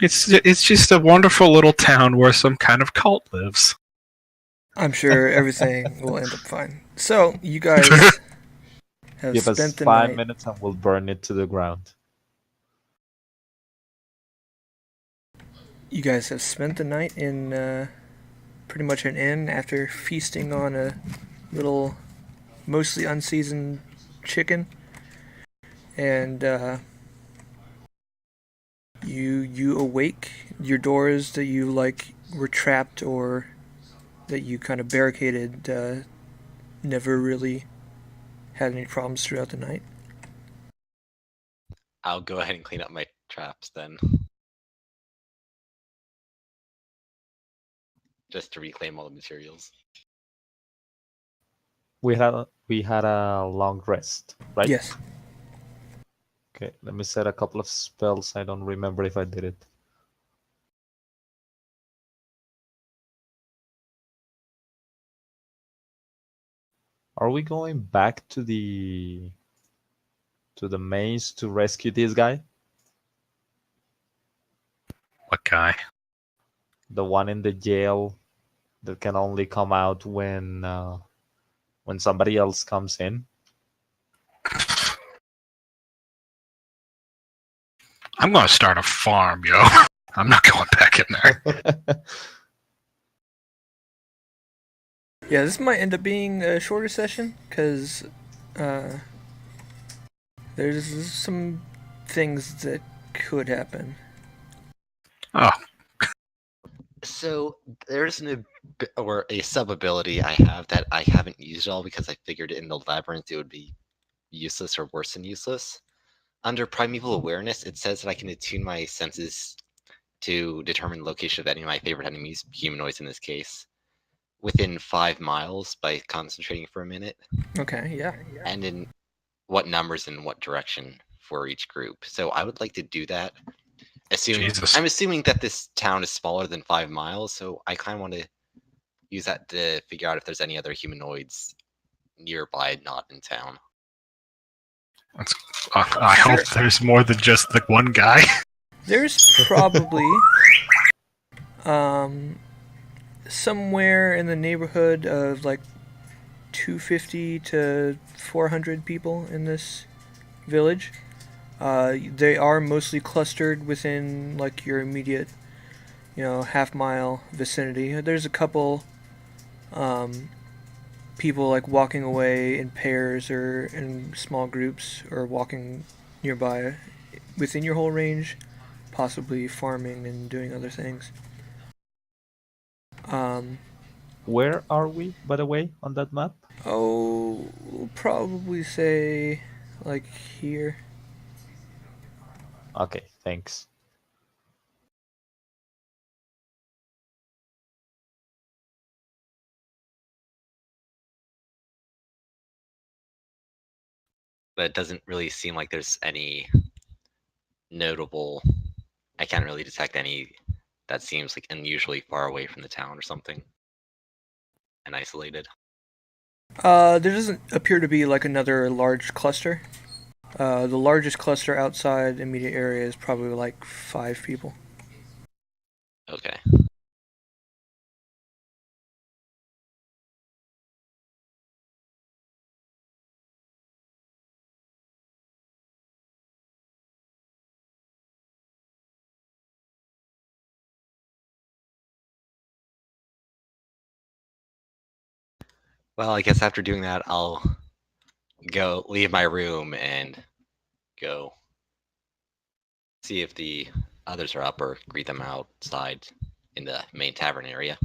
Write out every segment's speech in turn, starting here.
It's just a wonderful little town where some kind of cult lives. I'm sure everything will end up fine. So, you guys have Give us spent the 5 night. minutes and we'll burn it to the ground. You guys have spent the night in pretty much an inn after feasting on a little, mostly unseasoned chicken, and you awake. Your doors that you were trapped or that you kind of barricaded never really had any problems throughout the night. I'll go ahead and clean up my traps then. Just to reclaim all the materials. We had a long rest, right? Yes. Okay, let me set a couple of spells. I don't remember if I did it. Are we going back to the maze to rescue this guy? What guy? The one in the jail that can only come out when somebody else comes in. I'm gonna start a farm, yo. I'm not going back in there. Yeah, this might end up being a shorter session because there's some things that could happen. Oh. So there's a sub ability I have that I haven't used at all because I figured in the labyrinth it would be useless or worse than useless. Under Primeval Awareness, it says that I can attune my senses to determine the location of any of my favorite enemies, humanoids in this case, within 5 miles by concentrating for a minute. Okay, yeah. And in what numbers in what direction for each group. So I would like to do that. I'm assuming that this town is smaller than 5 miles, so I kind of want to use that to figure out if there's any other humanoids nearby not in town. I hope there's more than just the one guy. There's probably somewhere in the neighborhood of like 250 to 400 people in this village. They are mostly clustered within like your immediate, half-mile vicinity. There's a couple people like walking away in pairs or in small groups or walking nearby within your whole range, possibly farming and doing other things. Where are we, by the way, on that map? Oh, we'll probably say like here. Okay, thanks. But it doesn't really seem like there's any notable... I can't really detect any that seems like unusually far away from the town or something. And isolated. There doesn't appear to be like another large cluster. The largest cluster outside immediate area is probably like 5 people. Okay. Well, I guess after doing that, I'll go leave my room and go see if the others are up or greet them outside in the main tavern area.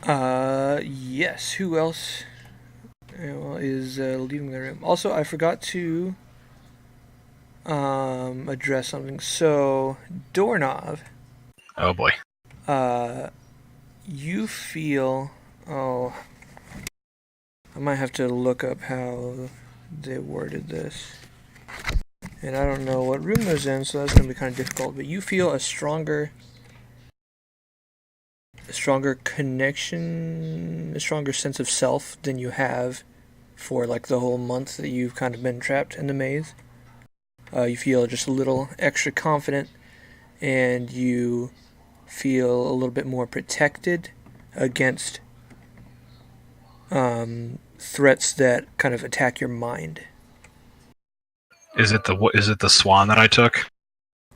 Yes. Who else is leaving the room? Also, I forgot to address something. So, Doorknob. Oh boy. You feel... Oh, I might have to look up how they worded this. And I don't know what room those in, so that's going to be kind of difficult. But you feel a stronger connection, a stronger sense of self than you have for like the whole month that you've kind of been trapped in the maze. You feel just a little extra confident and you feel a little bit more protected against threats that kind of attack your mind. Is it the swan that I took?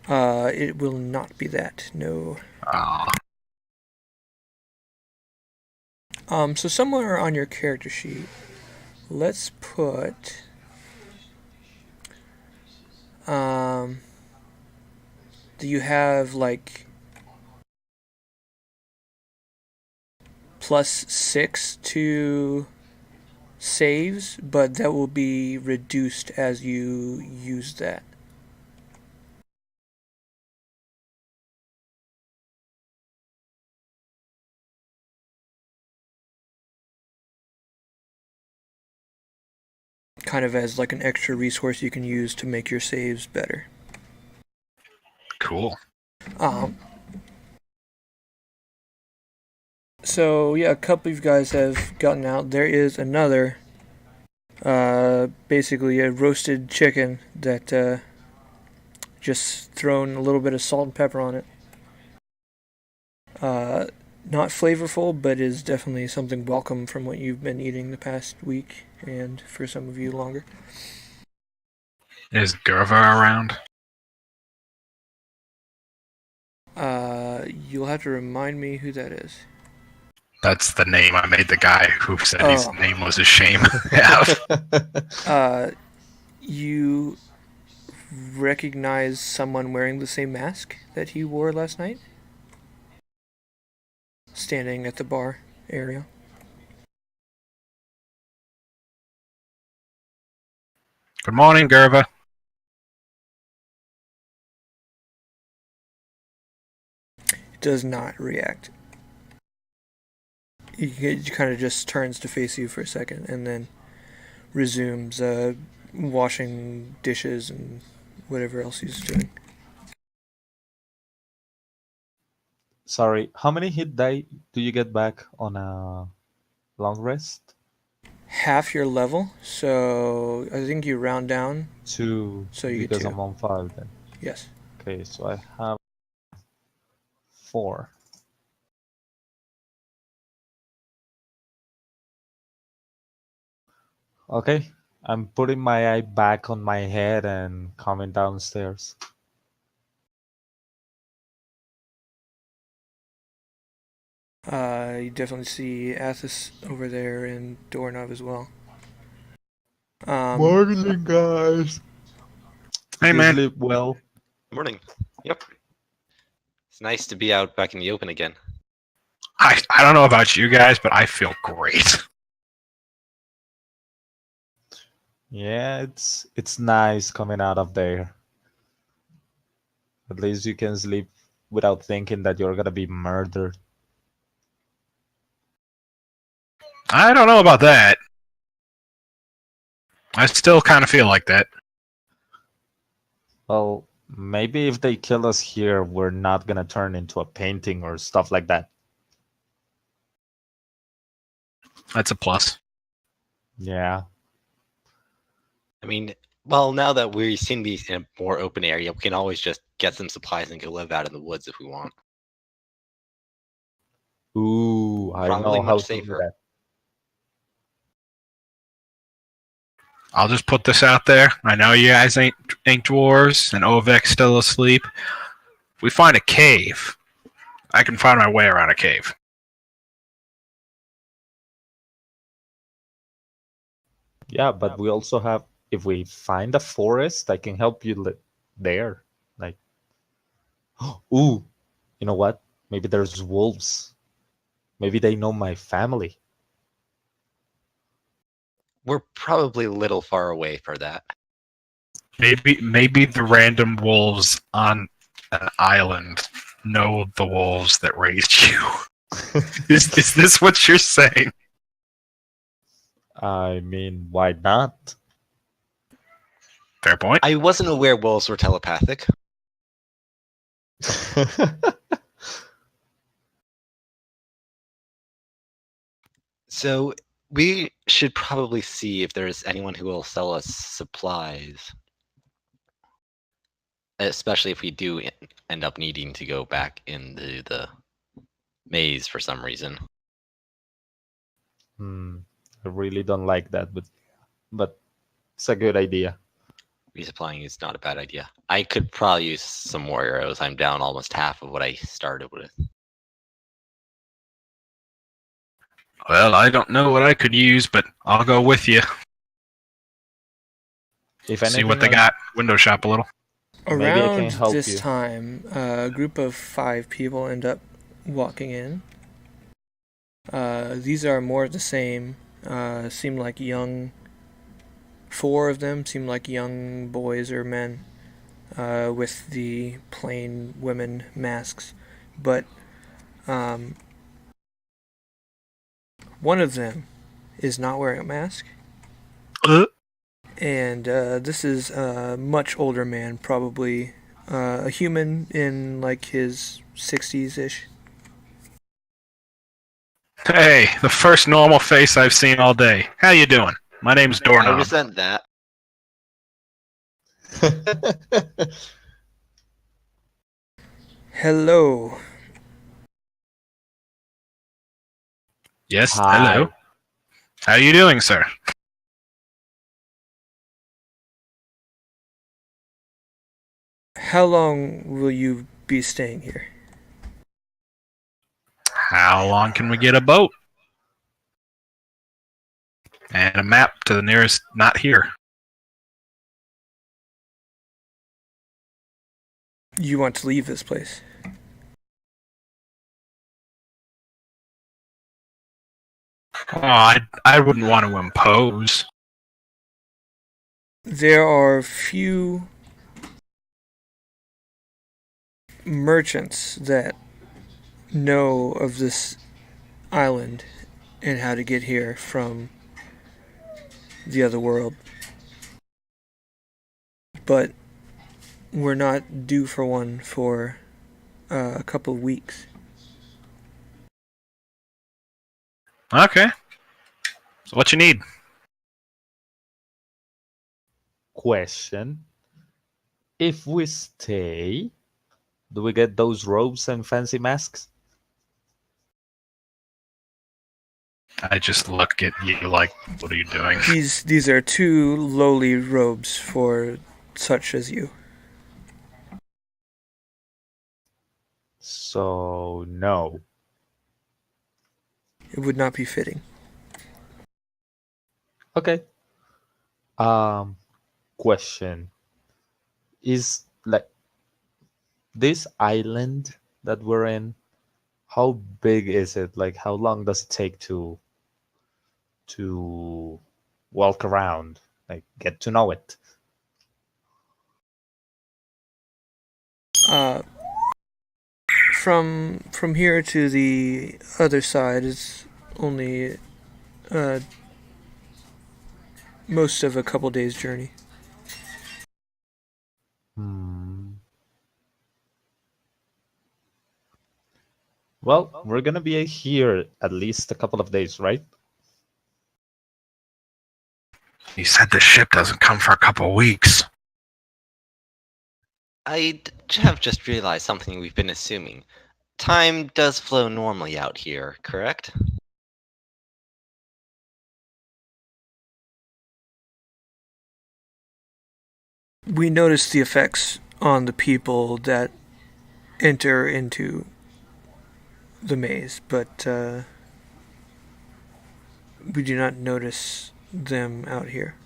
It will not be that, no. Ah, So somewhere on your character sheet, let's put do you have like +6 to saves, but that will be reduced as you use that. Kind of as like an extra resource you can use to make your saves better. cool. So yeah, a couple of you guys have gotten out. There is another, basically a roasted chicken that just thrown a little bit of salt and pepper on it. Not flavorful, but is definitely something welcome from what you've been eating the past week, and for some of you longer. Is Gerva around? You'll have to remind me who that is. That's the name I made the guy who said his Oh. name was a shame. Yeah. You recognize someone wearing the same mask that he wore last night? Standing at the bar area. Good morning, Gerva. Does not react. He kind of just turns to face you for a second and then resumes washing dishes and whatever else he's doing. Sorry, how many hit die do you get back on a long rest? Half your level, so I think you round down. 2, So you get because 2. I'm on 5 then. Yes. Okay, so I have 4. Okay, I'm putting my eye back on my head and coming downstairs. You definitely see Athos over there and Doorknob as well. Morning, guys. Hey, You man. sleep well? Morning. Yep. It's nice to be out back in the open again. I don't know about you guys, but I feel great. Yeah, it's nice coming out of there. At least you can sleep without thinking that you're gonna be murdered. I don't know about that. I still kind of feel like that. Well, maybe if they kill us here, we're not gonna turn into a painting or stuff like that. That's a plus. Yeah. I mean, well, now that we seem to be in a more open area, we can always just get some supplies and go live out in the woods if we want. Ooh, I Probably know how much to do safer. that. I'll just put this out there. I know you guys ain't dwarves, and Ovek's still asleep. If we find a cave, I can find my way around a cave. Yeah, but we also have, if we find a forest, I can help you there. Like, ooh, you know what? Maybe there's wolves. Maybe they know my family. We're probably a little far away for that. Maybe the random wolves on an island know the wolves that raised you. Is this what you're saying? I mean, why not? Fair point. I wasn't aware wolves were telepathic. So we should probably see if there's anyone who will sell us supplies. especially if we do end up needing to go back into the maze for some reason. I really don't like that, but it's a good idea. Resupplying is not a bad idea. I could probably use some more arrows. I'm down almost half of what I started with. Well, I don't know what I could use, but I'll go with you. If See anything, what they got. Window shop a little. Maybe I can Around help this you. time, a group of 5 people end up walking in. These are more of the same. Seem like young. 4 of them seem like young boys or men with the plain women masks. But one of them is not wearing a mask. And this is a much older man, probably a human in like his 60s-ish. Hey, the first normal face I've seen all day. How you doing? My name's I Doorknob. resent that. Hello. Yes, Hi. hello. How you doing, sir? How long will you be staying here? How long can we get a boat? And a map to the nearest not here. You want to leave this place? Oh, I wouldn't want to impose. There are few merchants that know of this island and how to get here from the other world. But we're not due for one for a couple of weeks. Okay. So what you need? Question: if we stay, do we get those robes and fancy masks? I just look at you like, what are you doing? These are 2 lowly robes for such as you. So no. It would not be fitting. Okay. Question: is like this island that we're in, how big is it? Like, how long does it take to walk around, like get to know it? From here to the other side is only most of a couple days journey. Well, we're gonna be here at least a couple of days, right? You said the ship doesn't come for a couple weeks. I have just realized something we've been assuming. Time does flow normally out here, correct? We notice the effects on the people that enter into the maze, but we do not notice them out here.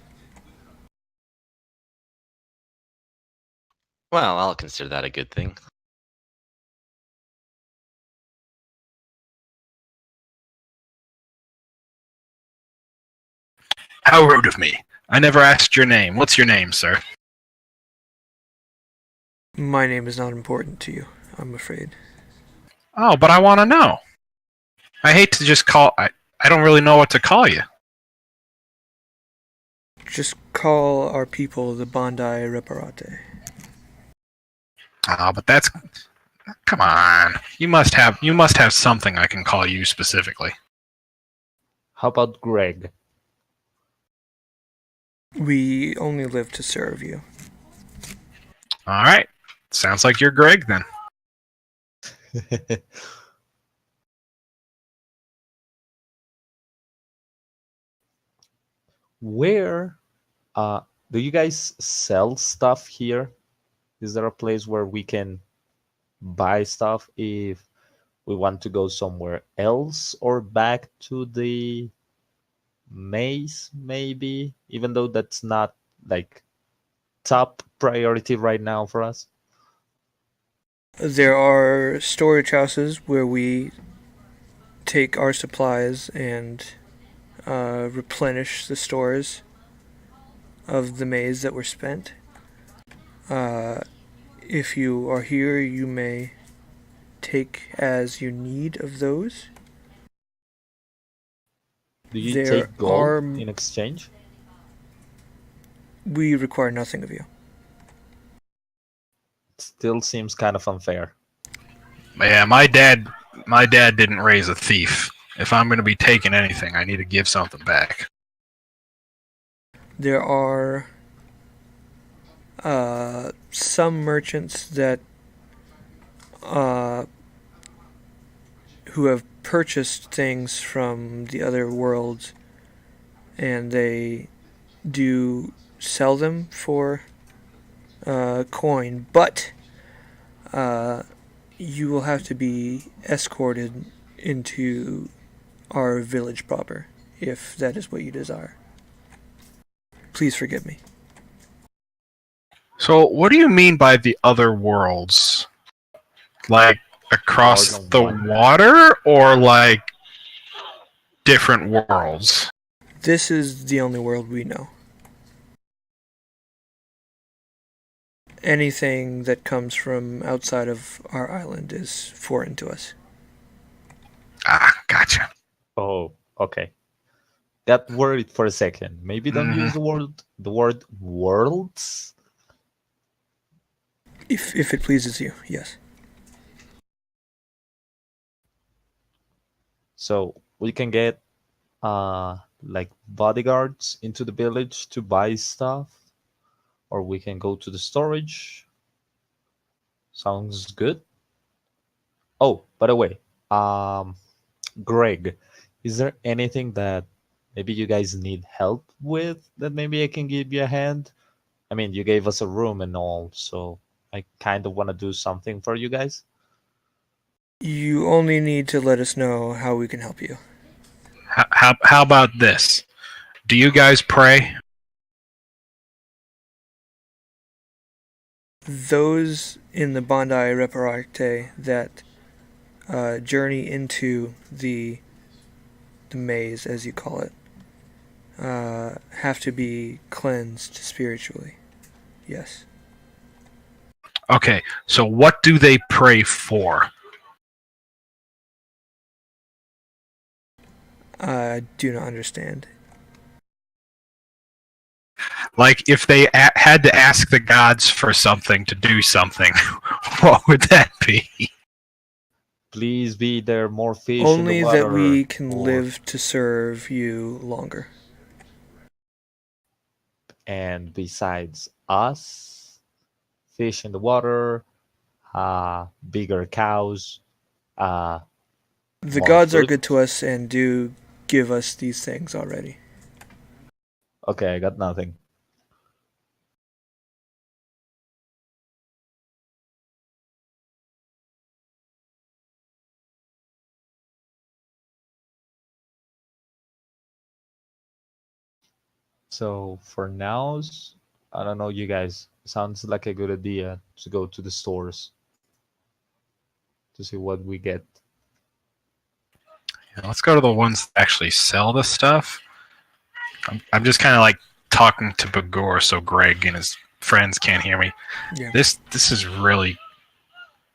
Well, I'll consider that a good thing. How rude of me. I never asked your name. What's your name, sir? My name is not important to you, I'm afraid. Oh, but I want to know. I hate to just call... I don't really know what to call you. Just call our people the Bondi Reparate. Oh, but that's... Come on. You must have something I can call you specifically. How about Greg? We only live to serve you. All right. Sounds like you're Greg then. Where do you guys sell stuff here? Is there a place where we can buy stuff if we want to go somewhere else or back to the maze, maybe? Even though that's not like top priority right now for us. There are storage houses where we take our supplies and replenish the stores of the maze that were spent. If you are here, you may take as you need of those. Do you There take gold are- in exchange? We require nothing of you. Still seems kind of unfair. Yeah, my dad didn't raise a thief. If I'm going to be taking anything, I need to give something back. There are some merchants that who have purchased things from the other worlds, and they do sell them for coin, but you will have to be escorted into our village proper if that is what you desire. Please forgive me. So, what do you mean by the other worlds? Like across More than the one. water, or like different worlds? This is the only world we know. Anything that comes from outside of our island is foreign to us. Ah, gotcha. Oh, okay. Got worried for a second. Maybe don't use the word worlds. If it pleases you, yes. So we can get like bodyguards into the village to buy stuff, or we can go to the storage. Sounds good. Oh, by the way, Greg, is there anything that maybe you guys need help with that maybe I can give you a hand? I mean, you gave us a room and all, so I kind of want to do something for you guys. You only need to let us know how we can help you. How about this? Do you guys pray? Those in the Bondi Reparate that journey into the maze, as you call it, have to be cleansed spiritually. Yes. Okay, so what do they pray for? I do not understand. Like, if they had to ask the gods for something to do something, what would that be? Please be there more fish Only in the water. that we can or- live to serve you longer. And besides us, fish in the water, bigger cows, The more gods are fruit. good to us and do give us these things already. Okay, I got nothing. So for now, I don't know, you guys. Sounds like a good idea to go to the stores to see what we get. Yeah, let's go to the ones that actually sell the stuff. I'm just kind of like talking to Bagor so Greg and his friends can't hear me. Yeah. This is really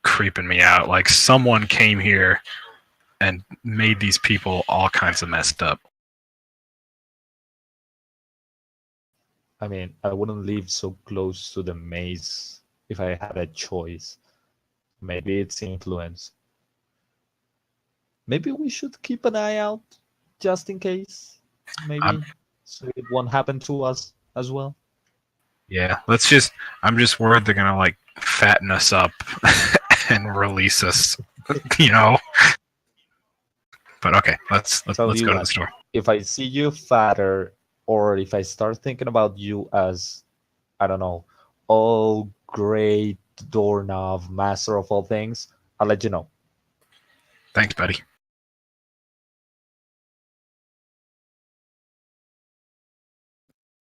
creeping me out. Like, someone came here and made these people all kinds of messed up. I mean, I wouldn't live so close to the maze if I had a choice. Maybe it's influence. Maybe we should keep an eye out just in case. Maybe I'm- so it won't happen to us as well. Yeah, I'm just worried they're gonna like fatten us up and release us. You know. But okay, let's Tell let's you go to what, the store. if I see you fatter, or if I start thinking about you as, I don't know, all great doorknob, master of all things, I'll let you know. Thanks, buddy.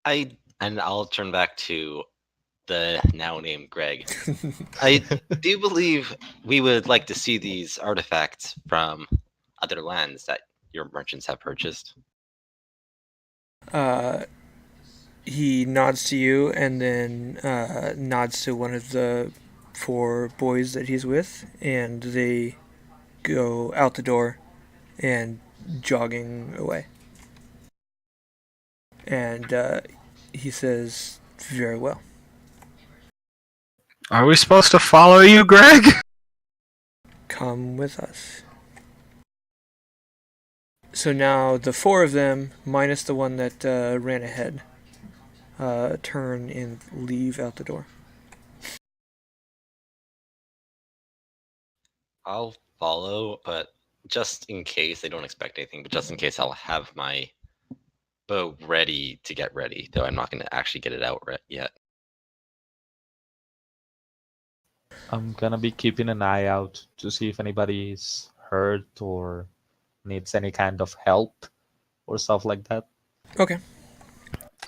I'll turn back to the now named Greg. I do believe we would like to see these artifacts from other lands that your merchants have purchased. He nods to you and then nods to one of the 4 boys that he's with, and they go out the door and jogging away. And he says, "Very well. Are we supposed to follow you, Greg? Come with us." So now the 4 of them, minus the one that ran ahead, turn and leave out the door. I'll follow, but just in case, they don't expect anything, but just in case, I'll have my bow ready to get ready, though I'm not going to actually get it out yet. I'm gonna be keeping an eye out to see if anybody's hurt or needs any kind of help or stuff like that. Okay.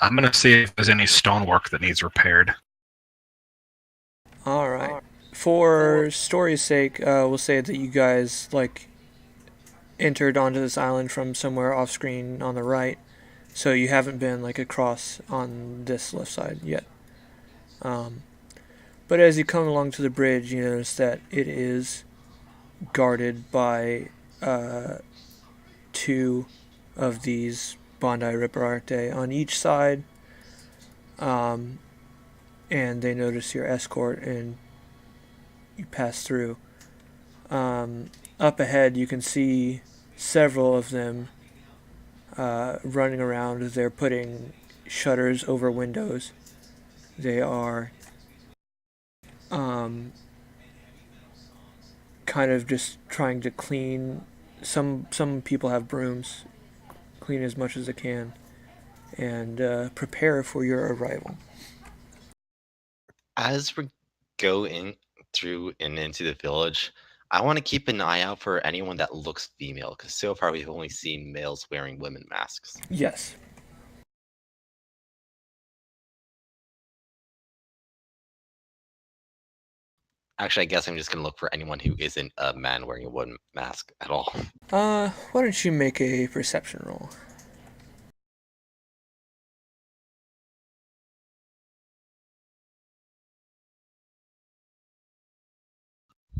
I'm gonna see if there's any stonework that needs repaired. All right. For story's sake, we'll say that you guys entered onto this island from somewhere off screen on the right, so you haven't been across on this left side yet. But as you come along to the bridge, you notice that it is guarded by 2 of these Bondi Riparate on each side, and they notice your escort and you pass through. Up ahead, you can see several of them running around. They're putting shutters over windows. They are kind of just trying to clean. Some people have brooms, clean as much as they can, and prepare for your arrival. As we go in through and into the village, I want to keep an eye out for anyone that looks female, because so far we've only seen males wearing women masks. Yes. Actually, I guess I'm just going to look for anyone who isn't a man wearing a woman mask at all. Why don't you make a perception roll?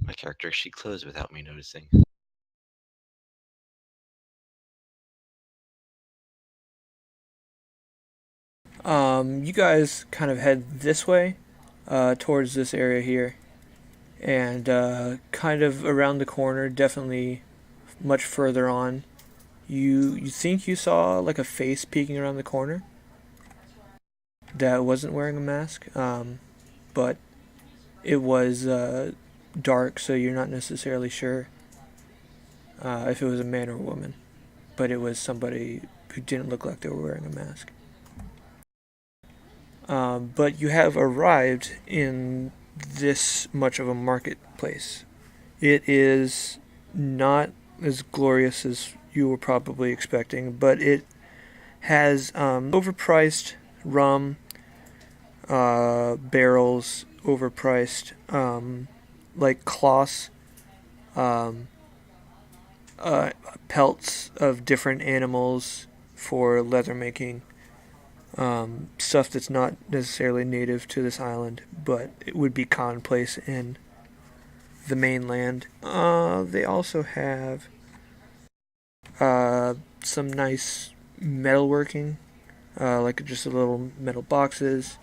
My character, she closed without me noticing. You guys kind of head this way, towards this area here, and kind of around the corner, definitely much further on. You think you saw a face peeking around the corner that wasn't wearing a mask, but it was dark, so you're not necessarily sure if it was a man or a woman, but it was somebody who didn't look like they were wearing a mask. But you have arrived in this much of a marketplace. It is not as glorious as you were probably expecting, but it has overpriced rum, barrels, overpriced cloths, pelts of different animals for leather making. Stuff that's not necessarily native to this island, but it would be commonplace in the mainland. They also have some nice metalworking, just little metal boxes,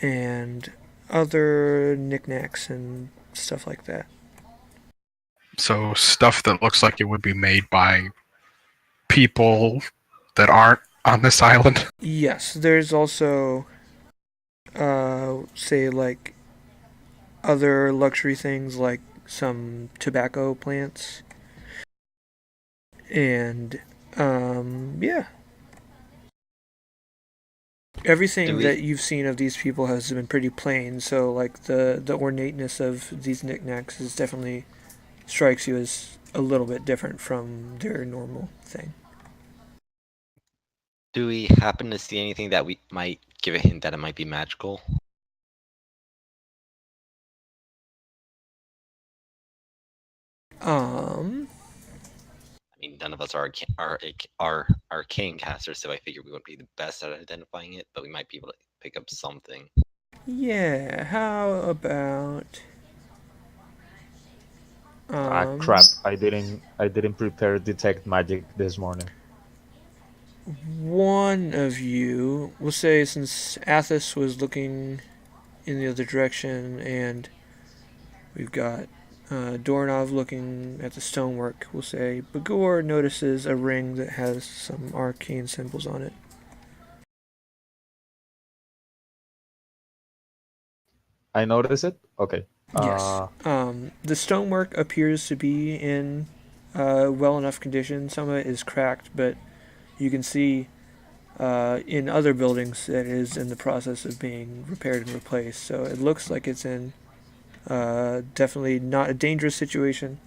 and other knickknacks and stuff like that. So stuff that looks like it would be made by people that aren't on this island. Yes, there's also say like other luxury things like some tobacco plants, and yeah, everything that you've seen of these people has been pretty plain. So like the ornateness of these knickknacks is definitely strikes you as a little bit different from their normal thing. Do we happen to see anything that we might give a hint that it might be magical? I mean, none of us are arcane casters, so I figure we wouldn't be the best at identifying it, but we might be able to pick up something. Yeah, how about Crap! I didn't prepare detect magic this morning. one of you, we'll say since Athos was looking in the other direction and we've got Dornov looking at the stonework, we'll say Bagor notices a ring that has some arcane symbols on it. I notice it? Okay. Yes. The stonework appears to be in well enough condition. Some of it is cracked, but you can see in other buildings that it is in the process of being repaired and replaced. So it looks like it's in definitely not a dangerous situation,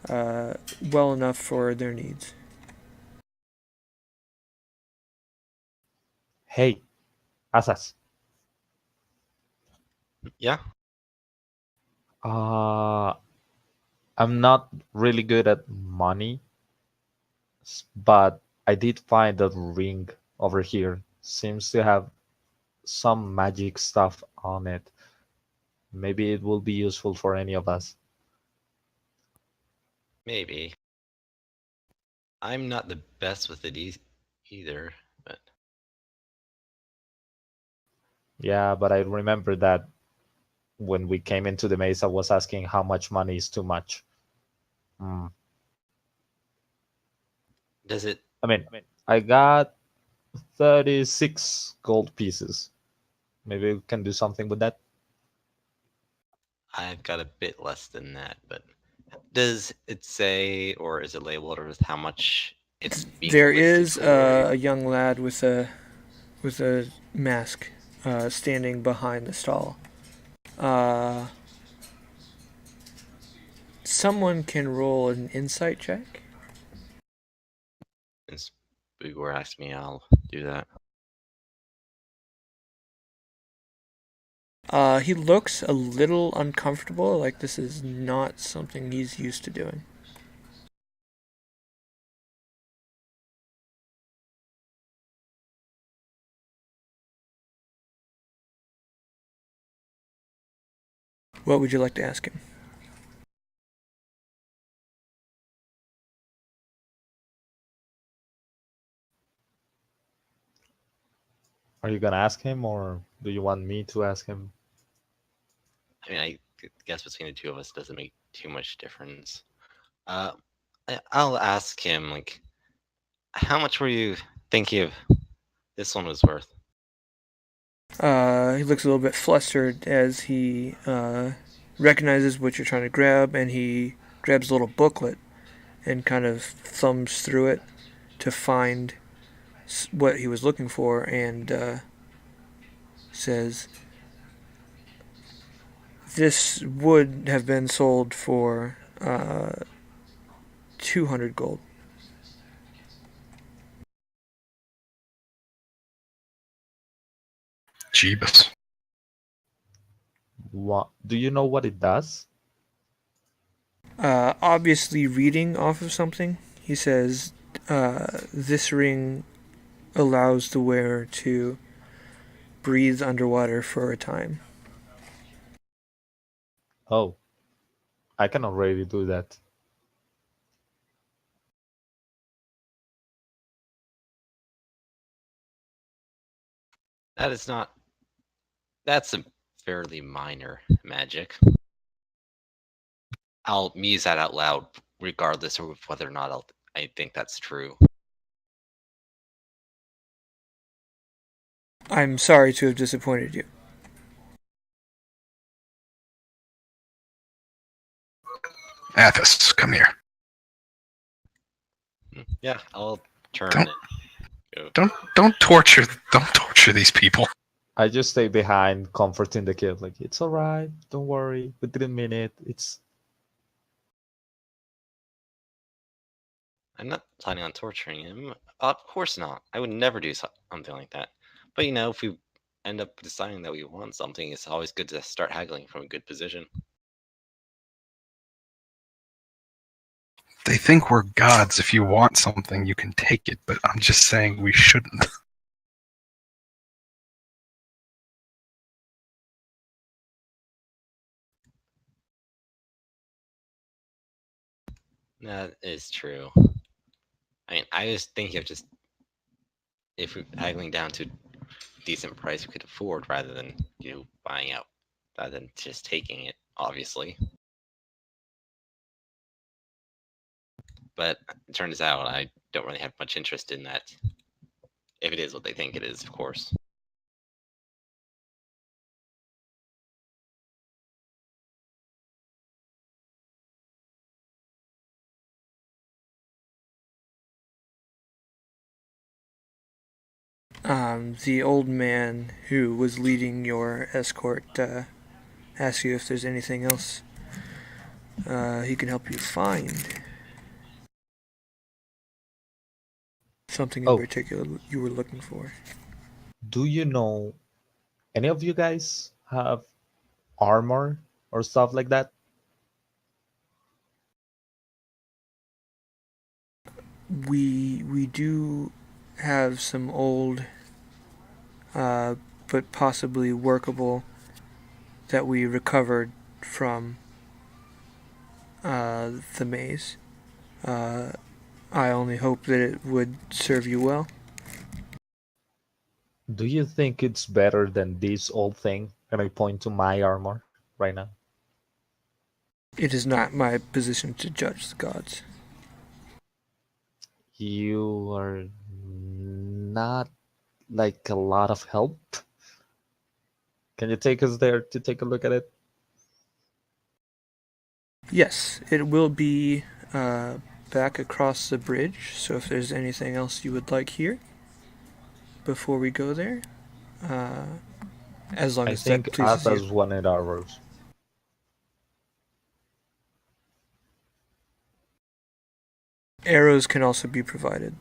well enough for their needs. Hey, Asas. Yeah? I'm not really good at money, but I did find that ring over here. Seems to have some magic stuff on it. Maybe it will be useful for any of us. Maybe. I'm not the best with it either, but Yeah, but I remember that when we came into the maze, I was asking how much money is too much. does it? I mean, I got 36 gold pieces. Maybe we can do something with that. I've got a bit less than that, but does it say, or is it labeled with how much it's being There listed is for? a young lad with a mask standing behind the stall. Someone can roll an insight check. Since Bugor asked me, I'll do that. He looks a little uncomfortable, like this is not something he's used to doing. What would you like to ask him? Are you gonna ask him, or do you want me to ask him? I mean, I guess between the two of us doesn't make too much difference. I'll ask him, like, how much were you thinking this one was worth? He looks a little bit flustered as he recognizes what you're trying to grab, and he grabs a little booklet and kind of thumbs through it to find what he was looking for, and says, "This would have been sold for 200 gold." Jeebus. What? Do you know what it does? Obviously, reading off of something, he says, "This ring allows the wearer to breathe underwater for a time." Oh, I can already do that. That is not. That's a fairly minor magic. I'll muse that out loud, regardless of whether or not I think that's true. I'm sorry to have disappointed you. Athos, come here. Yeah, I'll turn Don't- and go. Don't torture these people. I just stay behind, comforting the kid. Like, it's all right. Don't worry. We didn't mean it. It's I'm not planning on torturing him. Of course not. I would never do something like that. But if we end up deciding that we want something, it's always good to start haggling from a good position. They think we're gods. If you want something, you can take it. But I'm just saying we shouldn't. That is true. I mean, I was thinking of just if we haggling down to a decent price we could afford rather than buying out, rather than just taking it, obviously. But it turns out I don't really have much interest in that. If it is what they think it is, of course. The old man who was leading your escort asks you if there's anything else he can help you find. Something in Oh. particular you were looking for. Do you know any of you guys have armor or stuff like that? We do have some old, but possibly workable that we recovered from the maze. I only hope that it would serve you well. Do you think it's better than this old thing? And I point to my armor right now. It is not my position to judge the gods. You are not like a lot of help. Can you take us there to take a look at it? Yes, it will be back across the bridge, so if there's anything else you would like here before we go there, as long I as that think pleases Athos you. wanted arrows. Arrows can also be provided.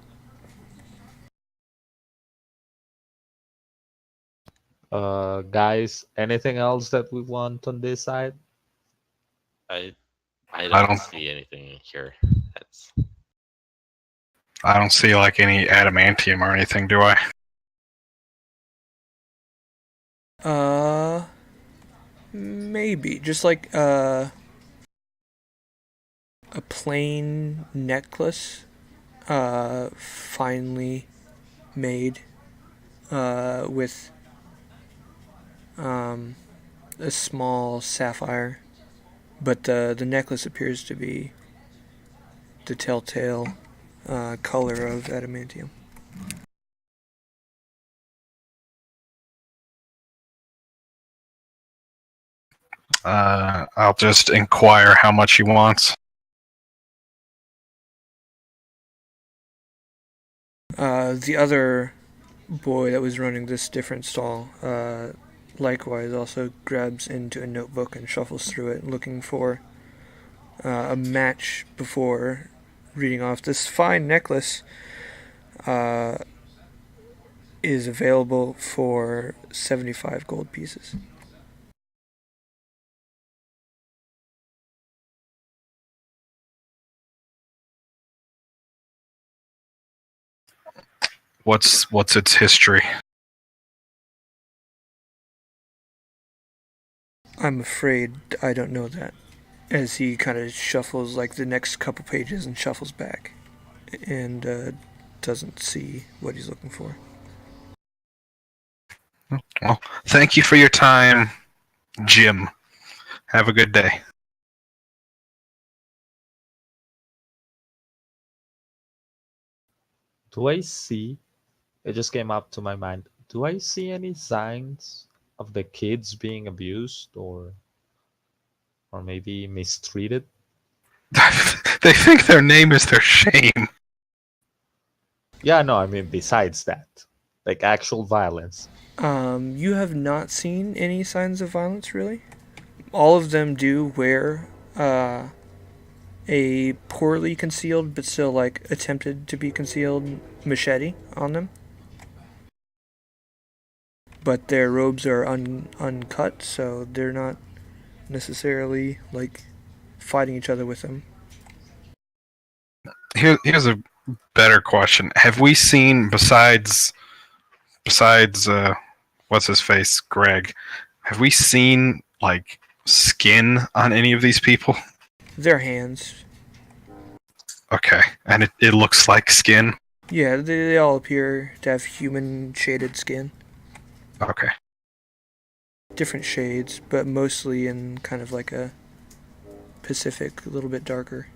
Guys, anything else that we want on this side? I I don't don't- see anything here. That's I don't see like any adamantium or anything, do I? Maybe just like a plain necklace, finely made, with a small sapphire, but the necklace appears to be the telltale color of adamantium. I'll just inquire how much he wants. The other boy that was running this different stall, likewise, also grabs into a notebook and shuffles through it, looking for a match before reading off. This fine necklace is available for 75 gold pieces. What's its history? I'm afraid I don't know that. As he kind of shuffles like the next couple pages and shuffles back and doesn't see what he's looking for. Well, thank you for your time, Jim. Have a good day. Do I see? It just came up to my mind. Do I see any signs of the kids being abused or maybe mistreated? They think their name is their shame. Yeah, no, I mean besides that, like actual violence. You have not seen any signs of violence, really. All of them do wear a poorly concealed but still like attempted to be concealed machete on them. But their robes are uncut, so they're not necessarily like fighting each other with them. Here's a better question: have we seen besides what's his face, Greg? Have we seen like skin on any of these people? Their hands. Okay, and it looks like skin. Yeah, they all appear to have human shaded skin. Okay. Different shades, but mostly in kind of like a Pacific, a little bit darker.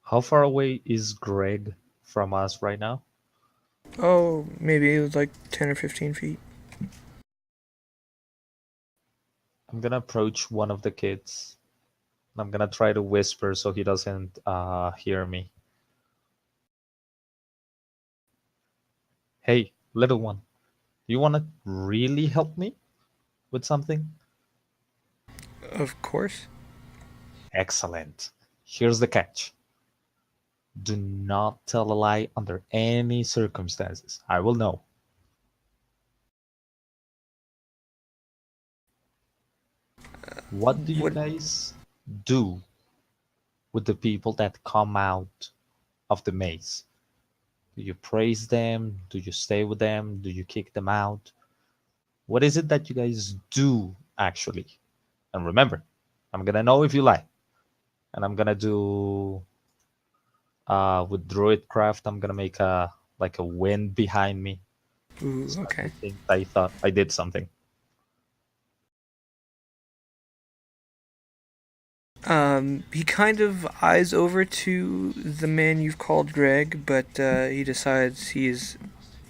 How far away is Greg from us right now? Oh, maybe it was like 10 or 15 feet. I'm gonna approach one of the kids. I'm gonna try to whisper so he doesn't hear me. Hey, little one, do you want to really help me with something? Of course. Excellent. Here's the catch. Do not tell a lie under any circumstances. I will know. What do you What? guys do with the people that come out of the maze? Do you praise them? Do you stay with them? Do you kick them out? What is it that you guys do actually? And remember, I'm gonna know if you lie. And I'm gonna do with Druidcraft, I'm gonna make a like a wind behind me. Ooh, So I okay. think I thought I did something. He kind of eyes over to the man you've called Greg, but he decides he's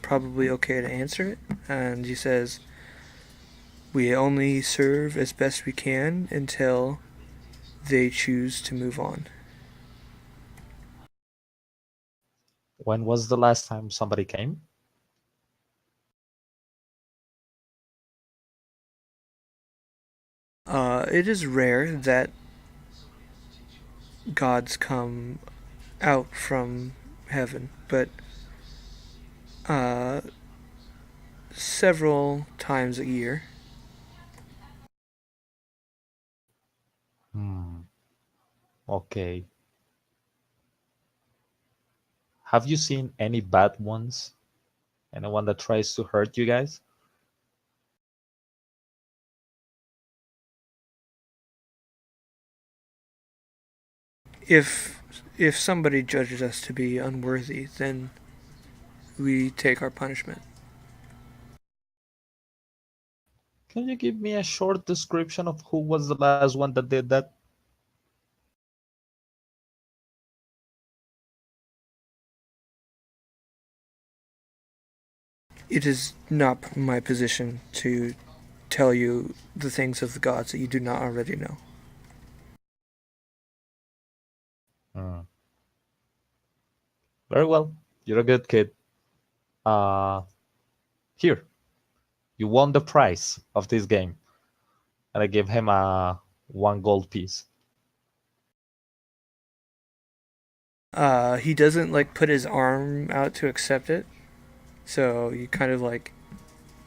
probably okay to answer it. And he says, "We only serve as best we can until they choose to move on." When was the last time somebody came? It is rare that gods come out from heaven, but uh, several times a year. Hmm. Okay. Have you seen any bad ones? Anyone that tries to hurt you guys? If if somebody judges us to be unworthy, then we take our punishment. Can you give me a short description of who was the last one that did that? It is not my position to tell you the things of the gods that you do not already know. Hmm. Very well. You're a good kid. Uh, Here, you won the prize of this game. And I give him a 1 gold piece. He doesn't like put his arm out to accept it, so you kind of like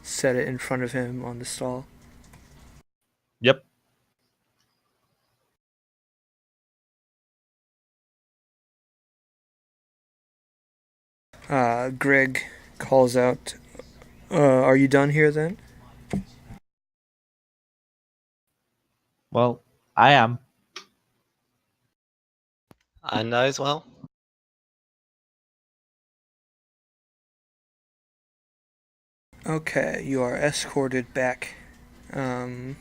set it in front of him on the stall. Yep. Greg calls out, "Are you done here then?" Well, I am. And I as well. Okay, you are escorted back um,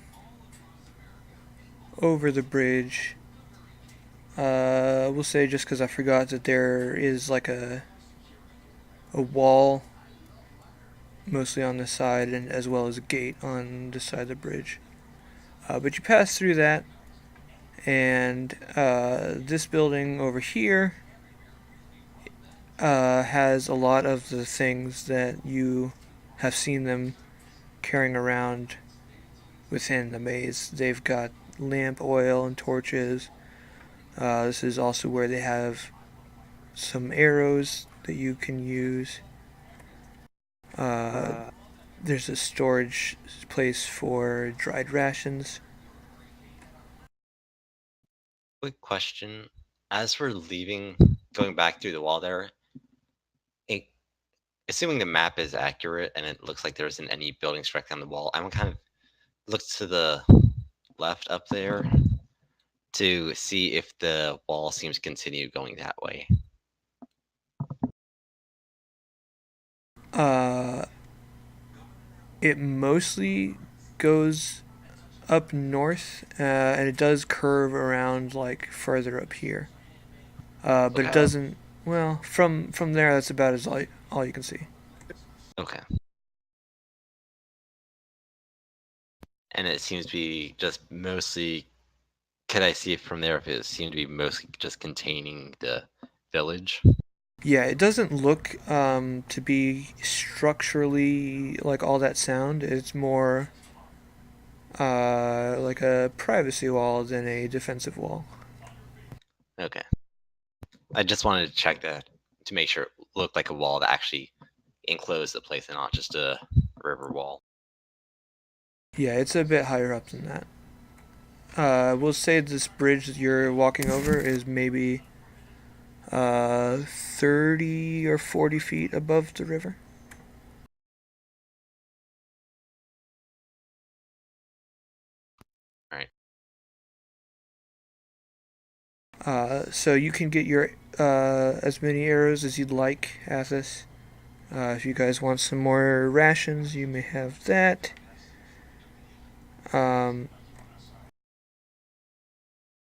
over the bridge. We'll say just because I forgot that there is like a wall mostly on the side, and as well as a gate on the side of the bridge. But you pass through that, and this building over here has a lot of the things that you have seen them carrying around within the maze. They've got lamp oil and torches. This is also where they have some arrows that you can use. There's a storage place for dried rations. Quick question. As we're leaving, going back through the wall there, it, assuming the map is accurate and it looks like there isn't any buildings directly on the wall, I'm kind of look to the left up there to see if the wall seems to continue going that way. It mostly goes up north, and it does curve around like further up here. But Okay. it doesn't. Well, from there, that's about as all you can see. Okay. And it seems to be just mostly. Could I see from there if it seemed to be mostly just containing the village? Yeah, it doesn't look to be structurally like all that sound. It's more like a privacy wall than a defensive wall. Okay. I just wanted to check that to make sure it looked like a wall that actually enclosed the place and not just a river wall. Yeah, it's a bit higher up than that. We'll say this bridge that you're walking over is maybe 30 or 40 feet above the river. Alright. So you can get your as many arrows as you'd like, Athos. If you guys want some more rations, you may have that.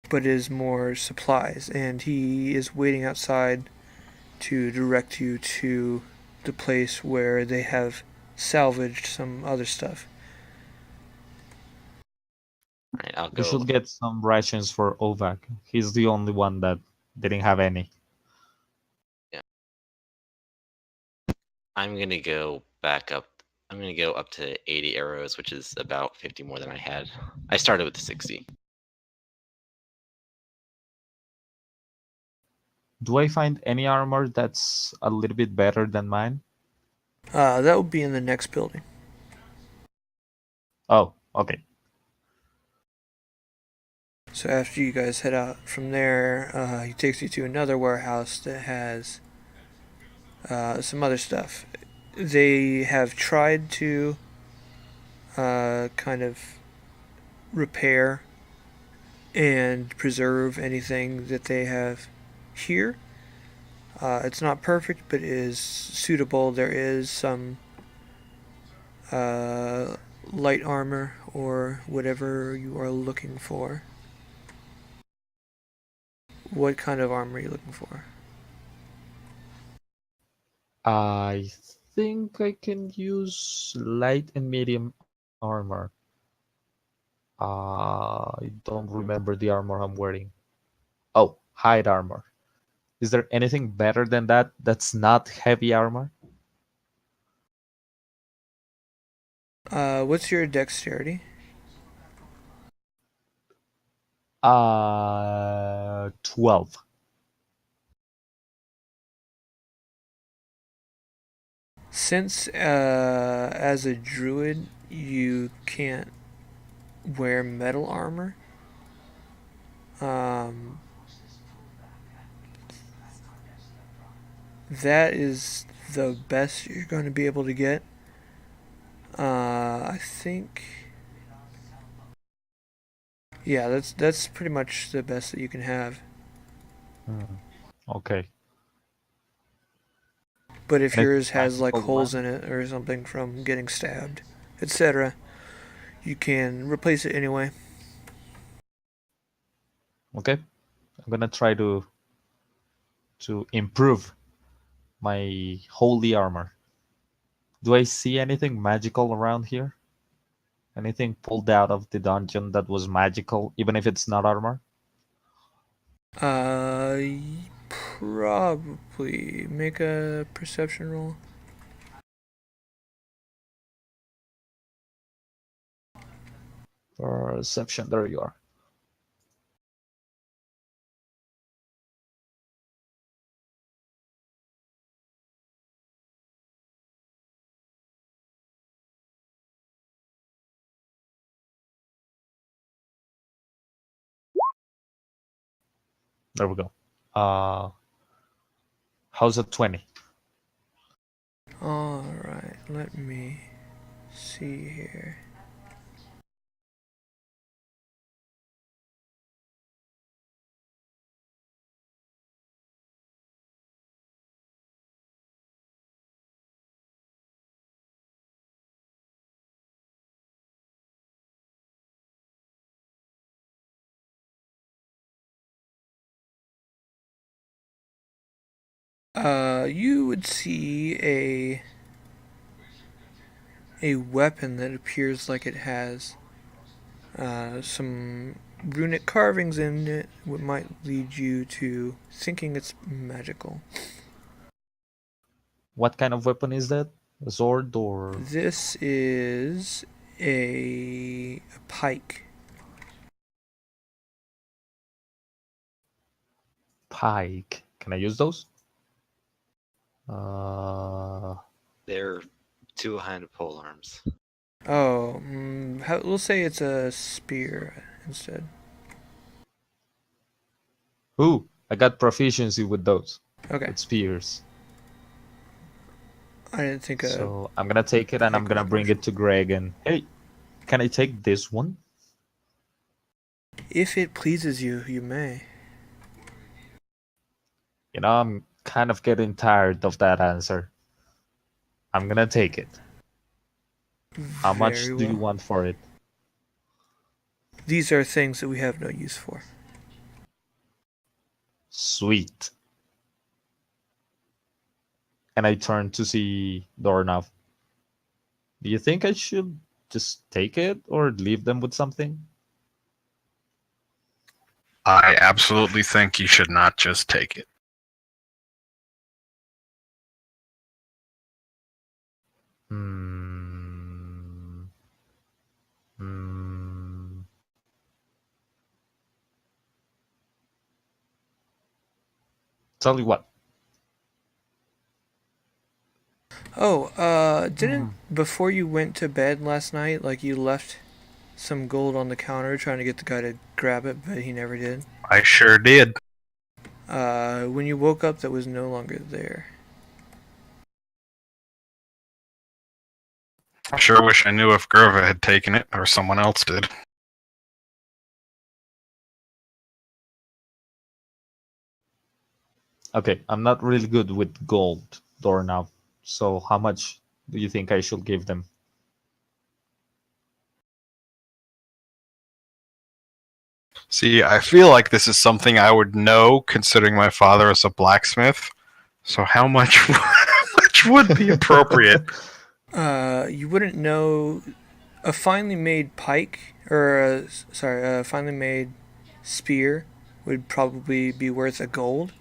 But it is more supplies, and he is waiting outside to direct you to the place where they have salvaged some other stuff. Alright, I'll We go. should get some rations for Ovak. He's the only one that didn't have any. I'm gonna go back up. I'm gonna go up to 80 arrows, which is about 50 more than I had. I started with 60. Do I find any armor that's a little bit better than mine? That will be in the next building. Oh, okay. So after you guys head out from there, he takes you to another warehouse that has some other stuff. They have tried to kind of repair and preserve anything that they have here. It's not perfect, but it is suitable. There is some light armor or whatever you are looking for. What kind of armor are you looking for? I think I can use light and medium armor. I don't remember the armor I'm wearing. Oh, hide armor. Is there anything better than that that's not heavy armor? What's your dexterity? 12. Since as a druid you can't wear metal armor, that is the best you're going to be able to get. I think. Yeah, that's pretty much the best that you can have. Okay. But if And yours has like magical holes one? in it or something from getting stabbed, etc., you can replace it anyway. Okay. I'm gonna try to improve my holy armor. Do I see anything magical around here? Anything pulled out of the dungeon that was magical, even if it's not armor? Probably make a perception roll. Perception, there you are. There we go. How's a 20? All right, let me see here. You would see a weapon that appears like it has some runic carvings in it, what might lead you to thinking it's magical. What kind of weapon is that? A sword or This is a pike. pike? Can I use those? Uh, They're two-handed pole arms. Oh, we'll say it's a spear instead. ooh, I got proficiency with those. Okay, With spears. I didn't think So I'm gonna take it and I'm pike gonna was bring it to Greg and hey, can I take this one? If it pleases you, you may. You know, I'm kind of getting tired of that answer. I'm gonna take it. How much Very do you well. want for it? These are things that we have no use for. Sweet. And I turn to see Dornav. Do you think I should just take it or leave them with something? I absolutely think you should not just take it. Hmm. Hmm. Tell you what. Oh, didn't before you went to bed last night, like you left some gold on the counter trying to get the guy to grab it, but he never did? I sure did. When you woke up, that was no longer there. I sure wish I knew if Gerva had taken it or someone else did. Okay, I'm not really good with gold, Dornav. So how much do you think I should give them? See, I feel like this is something I would know, considering my father is a blacksmith. So how much, how much would be appropriate? You wouldn't know a finely made pike, or a finely made spear would probably be worth a gold,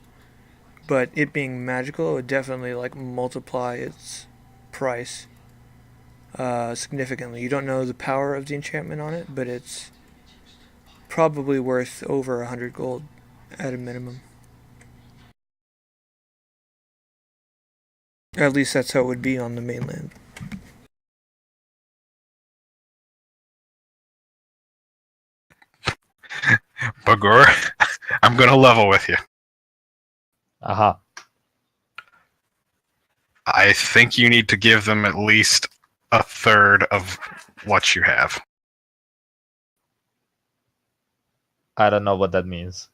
but it being magical, it would definitely like multiply its price significantly. You don't know the power of the enchantment on it, but it's probably worth over 100 gold at a minimum. At least that's how it would be on the mainland. Bagor, I'm gonna level with you. Aha. I think you need to give them at least a third of what you have. I don't know what that means.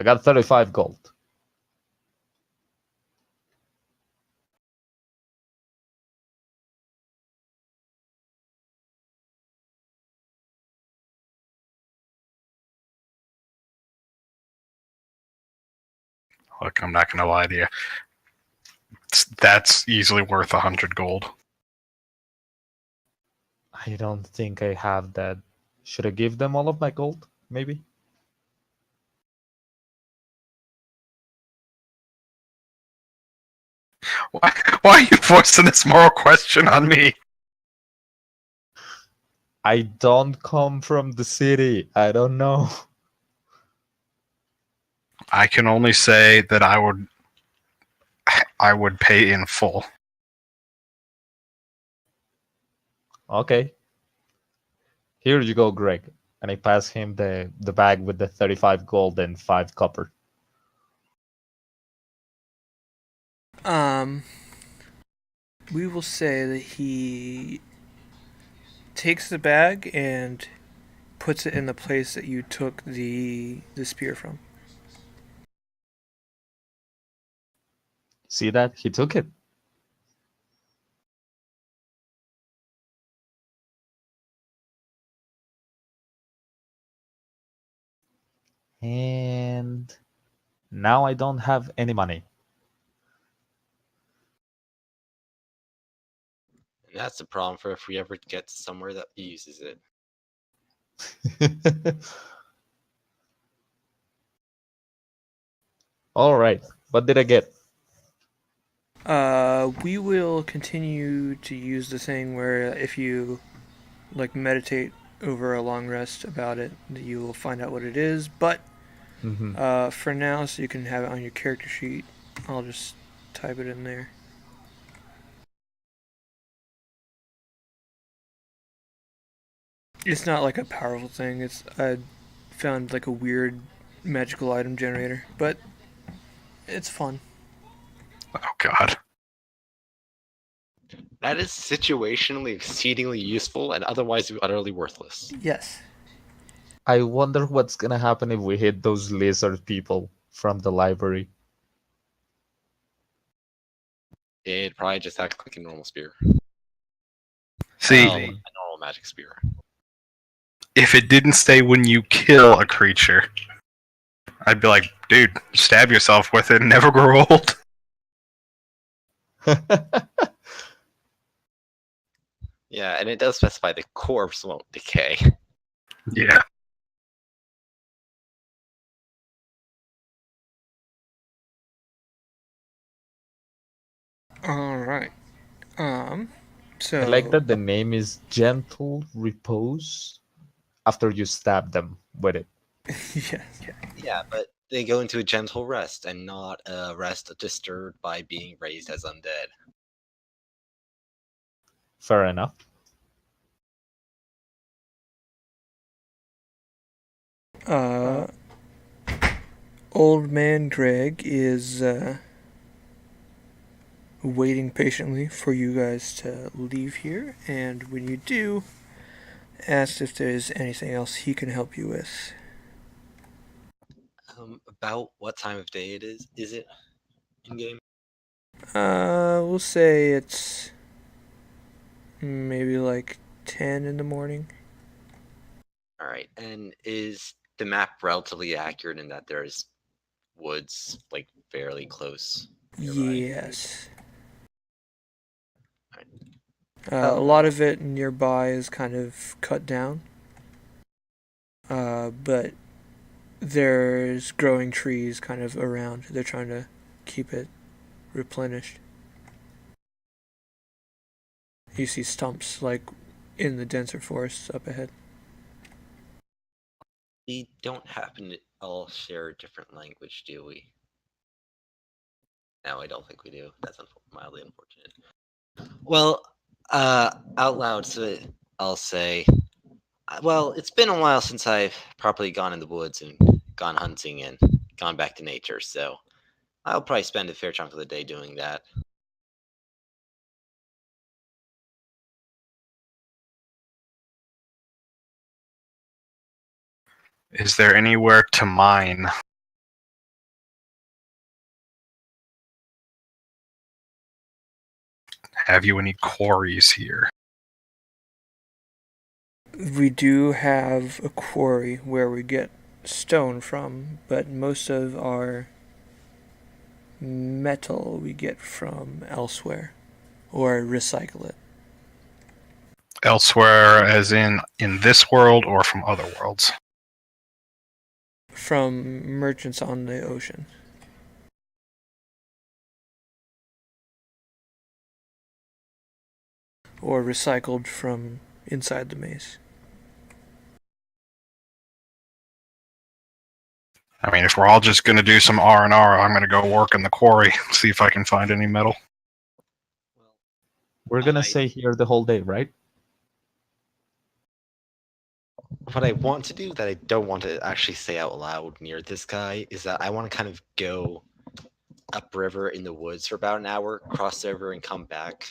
I got 35 gold. Look, I'm not gonna lie to you. That's easily worth 100 gold. I don't think I have that. Should I give them all of my gold? Maybe? Why are you forcing this moral question on me? I don't come from the city. I don't know. I can only say that I would pay in full. Okay. Here you go, Greg. And I pass him the bag with the 35 gold and 5 copper. We will say that he takes the bag and puts it in the place that you took the spear from. See that? He took it. And now I don't have any money. And that's the problem for if we ever get to somewhere that uses it. All right. What did I get? We will continue to use the thing where if you meditate over a long rest about it, you will find out what it is. But for now, so you can have it on your character sheet, I'll just type it in there. It's not like a powerful thing. I found like a weird magical item generator, but it's fun. Oh god. That is situationally exceedingly useful and otherwise utterly worthless. Yes. I wonder what's gonna happen if we hit those lizard people from the library. It'd probably just act like a normal spear. See, A normal magic spear. if it didn't say when you kill a creature, I'd be like, dude, stab yourself with it and never grow old. Yeah, and it does specify the corpse won't decay. Yeah. Alright. So I like that the name is Gentle Repose after you stab them with it. yeah. Yeah, but they go into a gentle rest and not a rest disturbed by being raised as undead. Fair enough. Old man Greg is waiting patiently for you guys to leave here, and when you do, asks if there's anything else he can help you with. About what time of day it is? Is it in game? We'll say it's maybe like 10 in the morning. All right, and is the map relatively accurate in that there's woods like fairly close nearby? Yes. Alright. A lot of it nearby is kind of cut down. But there's growing trees kind of around. They're trying to keep it replenished. You see stumps like in the denser forests up ahead. We don't happen to all share a different language, do we? No, I don't think we do. That's mildly unfortunate. Well, out loud, so I'll say, well, it's been a while since I've properly gone in the woods and gone hunting and gone back to nature, so I'll probably spend a fair chunk of the day doing that. Is there anywhere to mine? Have you any quarries here? We do have a quarry where we get stone from, but most of our Metal we get from elsewhere, or recycle it. Elsewhere, as in this world or from other worlds? From merchants on the ocean. Or recycled from inside the maze. I mean, if we're all just going to do some R&R, I'm going to go work in the quarry, see if I can find any metal. We're gonna I- stay here the whole day, right? What I want to do that I don't want to actually say out loud near this guy is that I want to kind of go upriver in the woods for about an hour, cross over, and come back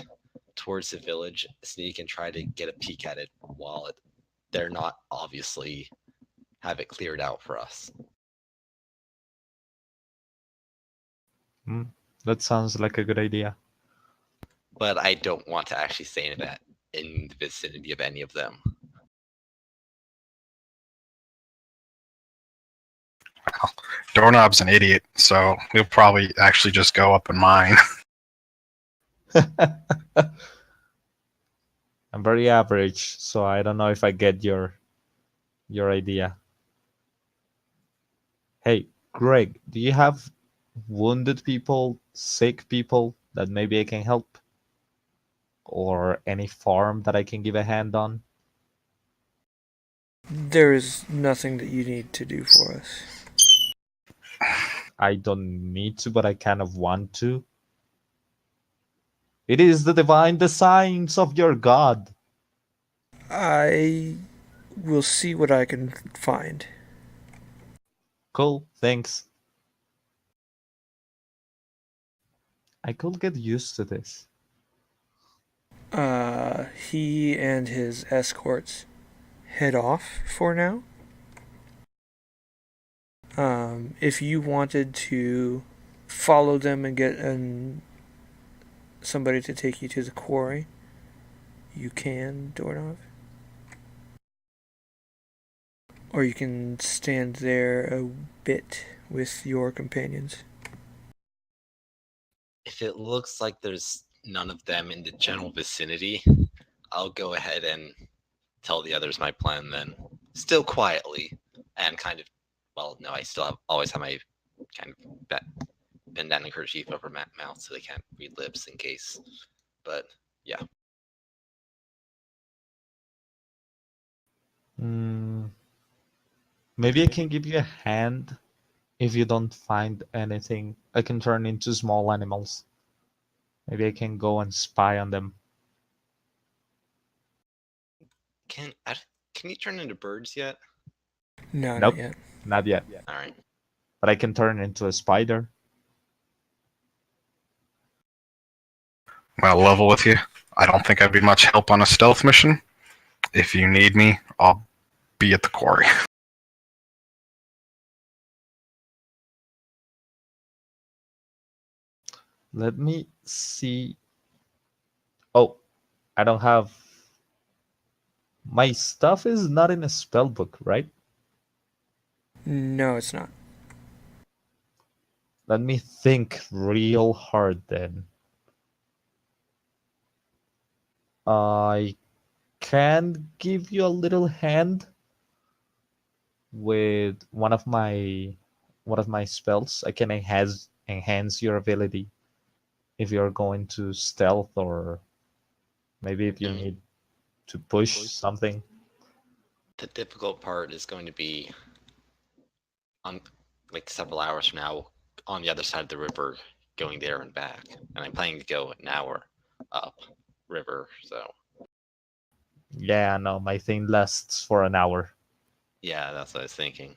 towards the village, sneak and try to get a peek at it while they're not obviously have it cleared out for us. That sounds like a good idea. But I don't want to actually say that in the vicinity of any of them. Doorknob's an idiot, so he'll probably actually just go up and mine. I'm very average, so I don't know if I get your idea. Hey, Greg, do you have wounded people, sick people that maybe I can help? Or any farm that I can give a hand on? There is nothing that you need to do for us. I don't need to, but I kind of want to. It is the divine designs of your god. I will see what I can find. Cool, thanks. I could get used to this. He and his escorts head off for now. If you wanted to follow them and get somebody to take you to the quarry, you can, Dornov. Or you can stand there a bit with your companions. If it looks like there's none of them in the general vicinity, I'll go ahead and tell the others my plan then. Still quietly, and kind of, well, no, I still always have my kind of bandana kerchief over my mouth so they can't read lips in case. But yeah. Maybe I can give you a hand if you don't find anything. I can turn into small animals. Maybe I can go and spy on them. Can you turn into birds yet? No, Nope. not yet. Not yet. All right. But I can turn into a spider. I'll level with you. I don't think I'd be much help on a stealth mission. If you need me, I'll be at the quarry. Let me see. Oh, I don't have. My stuff is not in a spell book, right? No, it's not. Let me think real hard then. I can give you a little hand with one of my spells. I can enhance your ability if you're going to stealth, or maybe if you need to push something. The difficult part is going to be on like several hours from now on the other side of the river going there and back. And I'm planning to go an hour up river, so Yeah, no, my thing lasts for an hour. yeah, that's what I was thinking.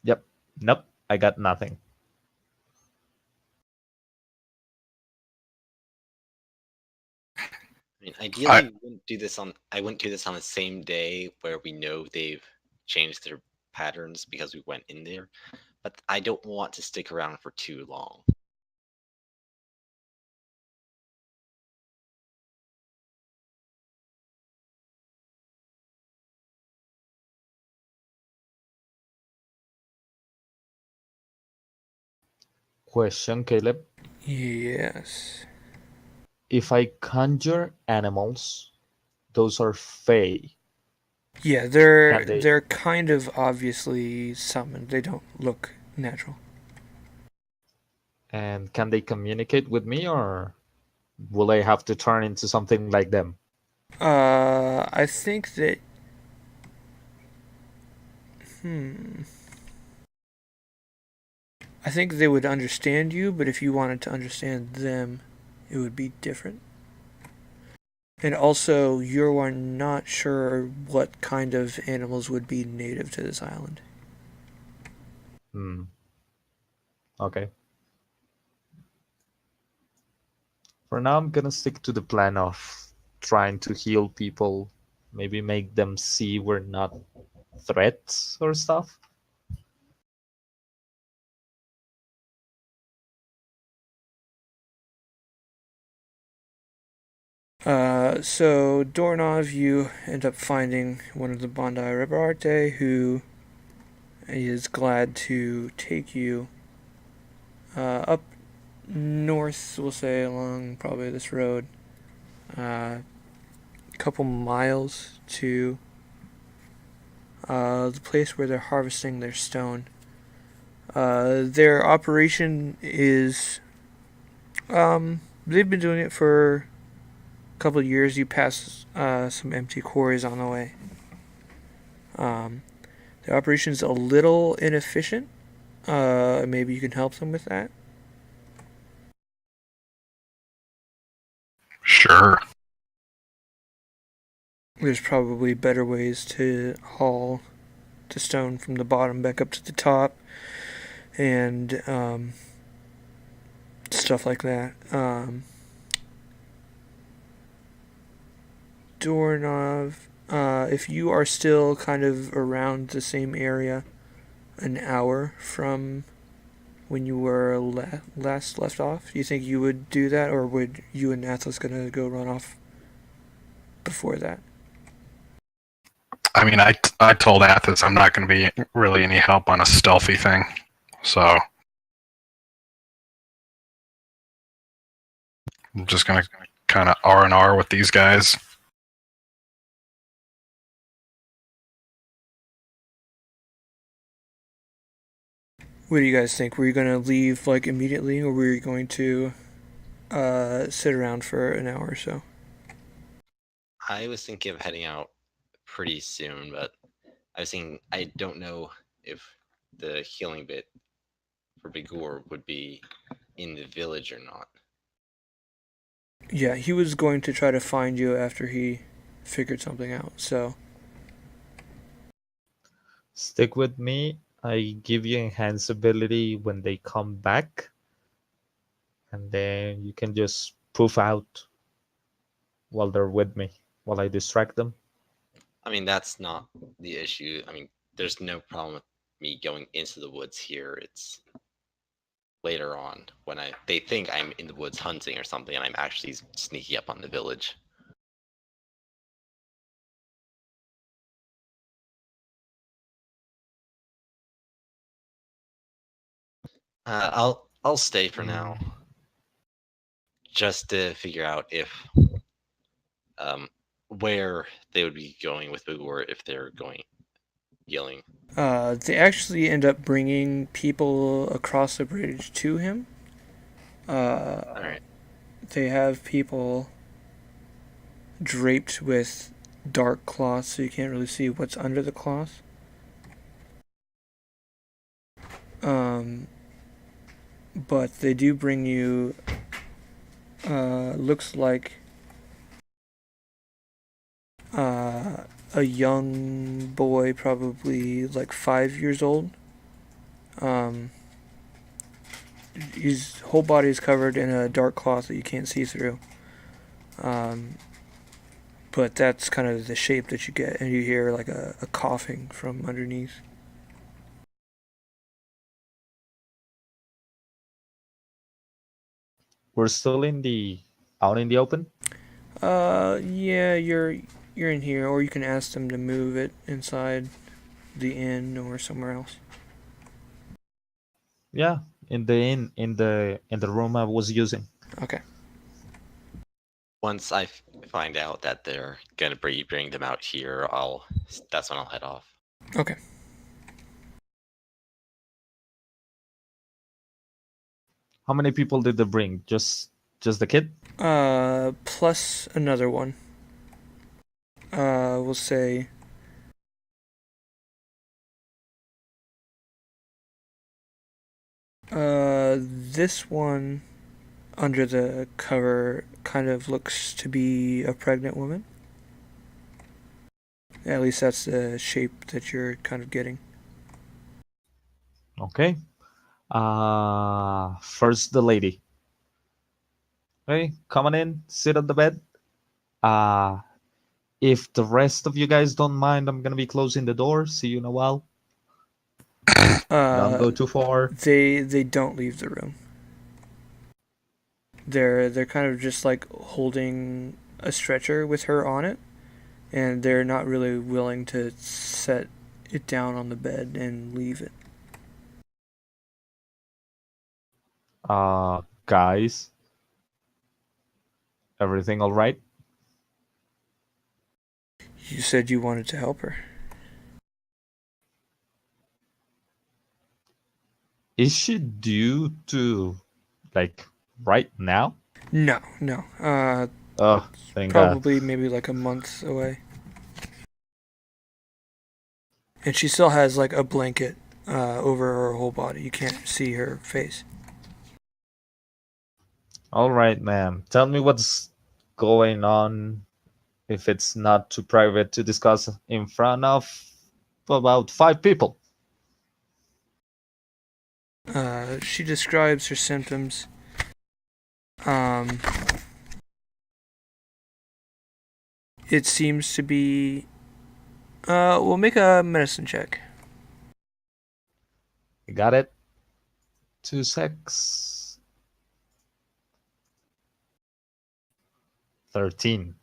Yep. Nope. I got nothing. I mean, ideally, we wouldn't do this on. I wouldn't do this on the same day where we know they've changed their patterns because we went in there. But I don't want to stick around for too long. Question, Caleb. Yes. If I conjure animals, those are fey. Yeah, Can they they're kind of obviously summoned. They don't look natural. and can they communicate with me, or will I have to turn into something like them? I think that. Hmm. I think they would understand you, but if you wanted to understand them, it would be different. And also, you are not sure what kind of animals would be native to this island. Hmm. Okay. For now, I'm gonna stick to the plan of trying to heal people, maybe make them see we're not threats or stuff. So Dornov, you end up finding one of the Bondi Reparate who is glad to take you up north, we'll say, along probably this road, a couple miles to the place where they're harvesting their stone. Their operation is, they've been doing it for a couple of years. You pass some empty quarries on the way. The operation's a little inefficient. Maybe you can help them with that. Sure. There's probably better ways to haul the stone from the bottom back up to the top, and stuff like that. Dornov, if you are still kind of around the same area, an hour from when you were last left off, do you think you would do that, or would you and Athos gonna go run off before that? I mean, I told Athos I'm not going to be really any help on a stealthy thing, so I'm just going to kind of R&R with these guys. What do you guys think? Were you gonna leave like immediately, or were you going to sit around for an hour or so? I was thinking of heading out pretty soon, but I was thinking I don't know if the healing bit for Bigor would be in the village or not. Yeah, he was going to try to find you after he figured something out. So Stick with me. I give you enhanced ability when they come back, and then you can just poof out while they're with me, while I distract them. I mean, that's not the issue. I mean, there's no problem with me going into the woods here. It's later on when they think I'm in the woods hunting or something, and I'm actually sneaking up on the village. I'll stay for now, just to figure out if where they would be going with Bigor if they're going yelling. they actually end up bringing people across the bridge to him. All right. They have people draped with dark cloth, so you can't really see what's under the cloth. But they do bring you. Looks like a young boy, probably like 5 years old. His whole body is covered in a dark cloth that you can't see through. But that's kind of the shape that you get, and you hear like a coughing from underneath. We're still out in the open. Yeah, you're in here, or you can ask them to move it inside the inn or somewhere else. Yeah, in the inn in the room I was using. Okay. Once I find out that they're gonna bring them out here, that's when I'll head off. Okay. How many people did they bring? Just the kid? Plus another one. We'll say. This one under the cover kind of looks to be a pregnant woman. At least that's the shape that you're kind of getting. Okay. First the lady. Okay, come on in, sit on the bed. If the rest of you guys don't mind, I'm gonna be closing the door. See you in a while. Don't go too far. They don't leave the room. They're kind of just like holding a stretcher with her on it, and they're not really willing to set it down on the bed and leave it. Guys, everything all right? You said you wanted to help her. Is she due to, like, right now? No. Oh, thank God. Probably maybe like a month away. And she still has like a blanket over her whole body. You can't see her face. All right, ma'am. Tell me what's going on. If it's not too private to discuss in front of about 5 people. She describes her symptoms. It seems to be. We'll make a medicine check. You got it? 2 secs. 13.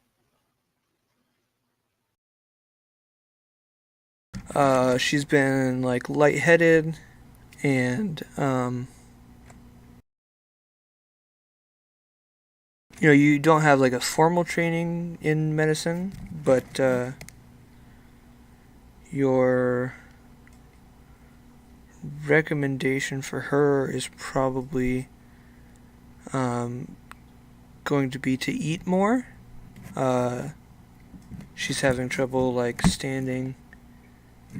She's been like lightheaded and you don't have like a formal training in medicine, but your recommendation for her is probably going to be to eat more. She's having trouble like standing,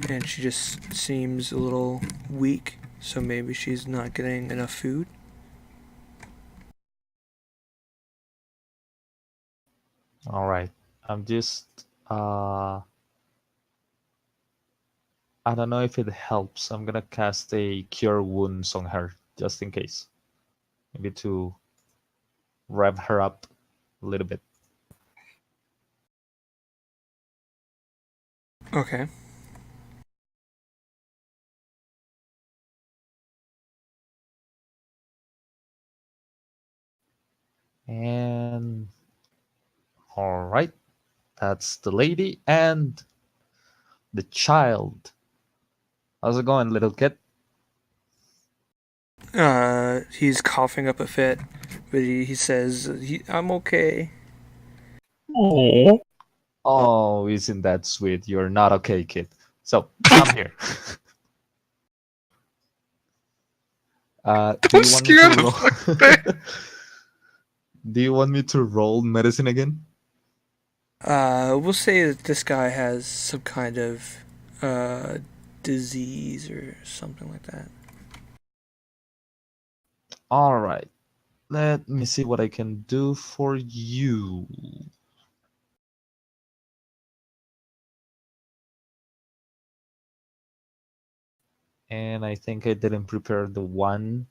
and she just seems a little weak, so maybe she's not getting enough food. All right. I'm just I don't know if it helps. I'm gonna cast a cure wounds on her just in case. Maybe to rev her up a little bit. Okay. And all right. That's the lady and the child. How's it going, little kid? He's coughing up a fit, but he says, I'm okay. Oh. Oh, isn't that sweet? You're not okay, kid. So come here. Do I'm you want scared me to of roll? Do you want me to roll medicine again? We'll say that this guy has some kind of disease or something like that. All right. Let me see what I can do for you. And I think I didn't prepare the one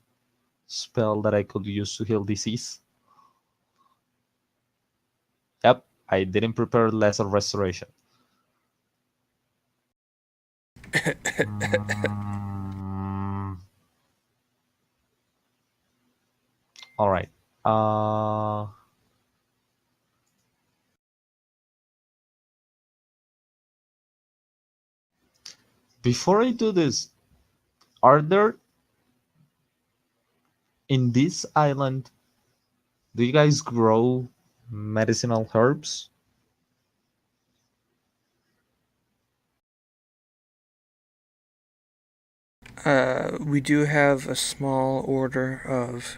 spell that I could use to heal disease. Yep, I didn't prepare Lesser Restoration. All right. Before I do this, are there in this island, do you guys grow medicinal herbs? We do have a small order of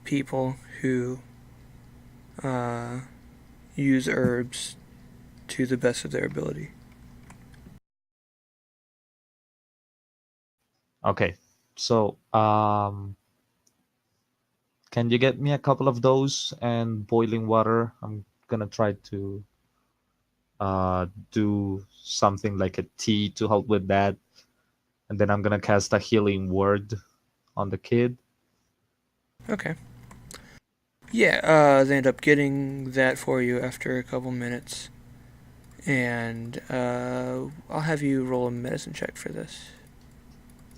people who use herbs to the best of their ability. Okay, so can you get me a couple of those and boiling water? I'm gonna try to do something like a tea to help with that, and then I'm gonna cast a healing word on the kid. Okay. Yeah, they end up getting that for you after a couple minutes. And I'll have you roll a medicine check for this.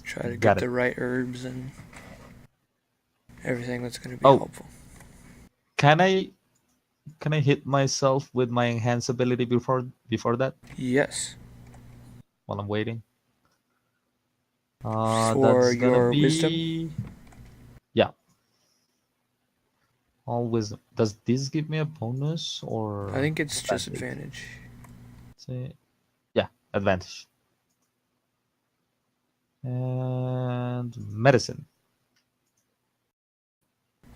Try to Got get it. the right herbs and everything that's going to be Oh. helpful. Can I hit myself with my enhance ability before that Yes. while I'm waiting? For That's gonna your be wisdom? Yeah. All wisdom. Does this give me a bonus or I think it's just advantage. Yeah, advantage. And medicine.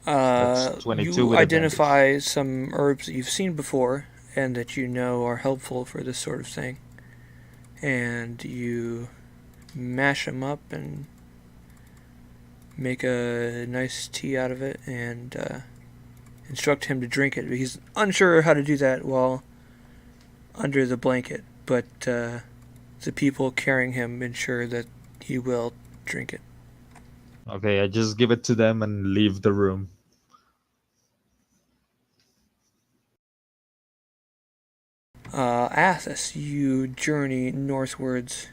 That's 22 You with identify some herbs that you've seen before and that you know are helpful for this sort of thing. And you mash them up and make a nice tea out of it and instruct him to drink it. He's unsure how to do that while under the blanket, but the people carrying him ensure that he will drink it. Okay, I just give it to them and leave the room. Athos, you journey northwards.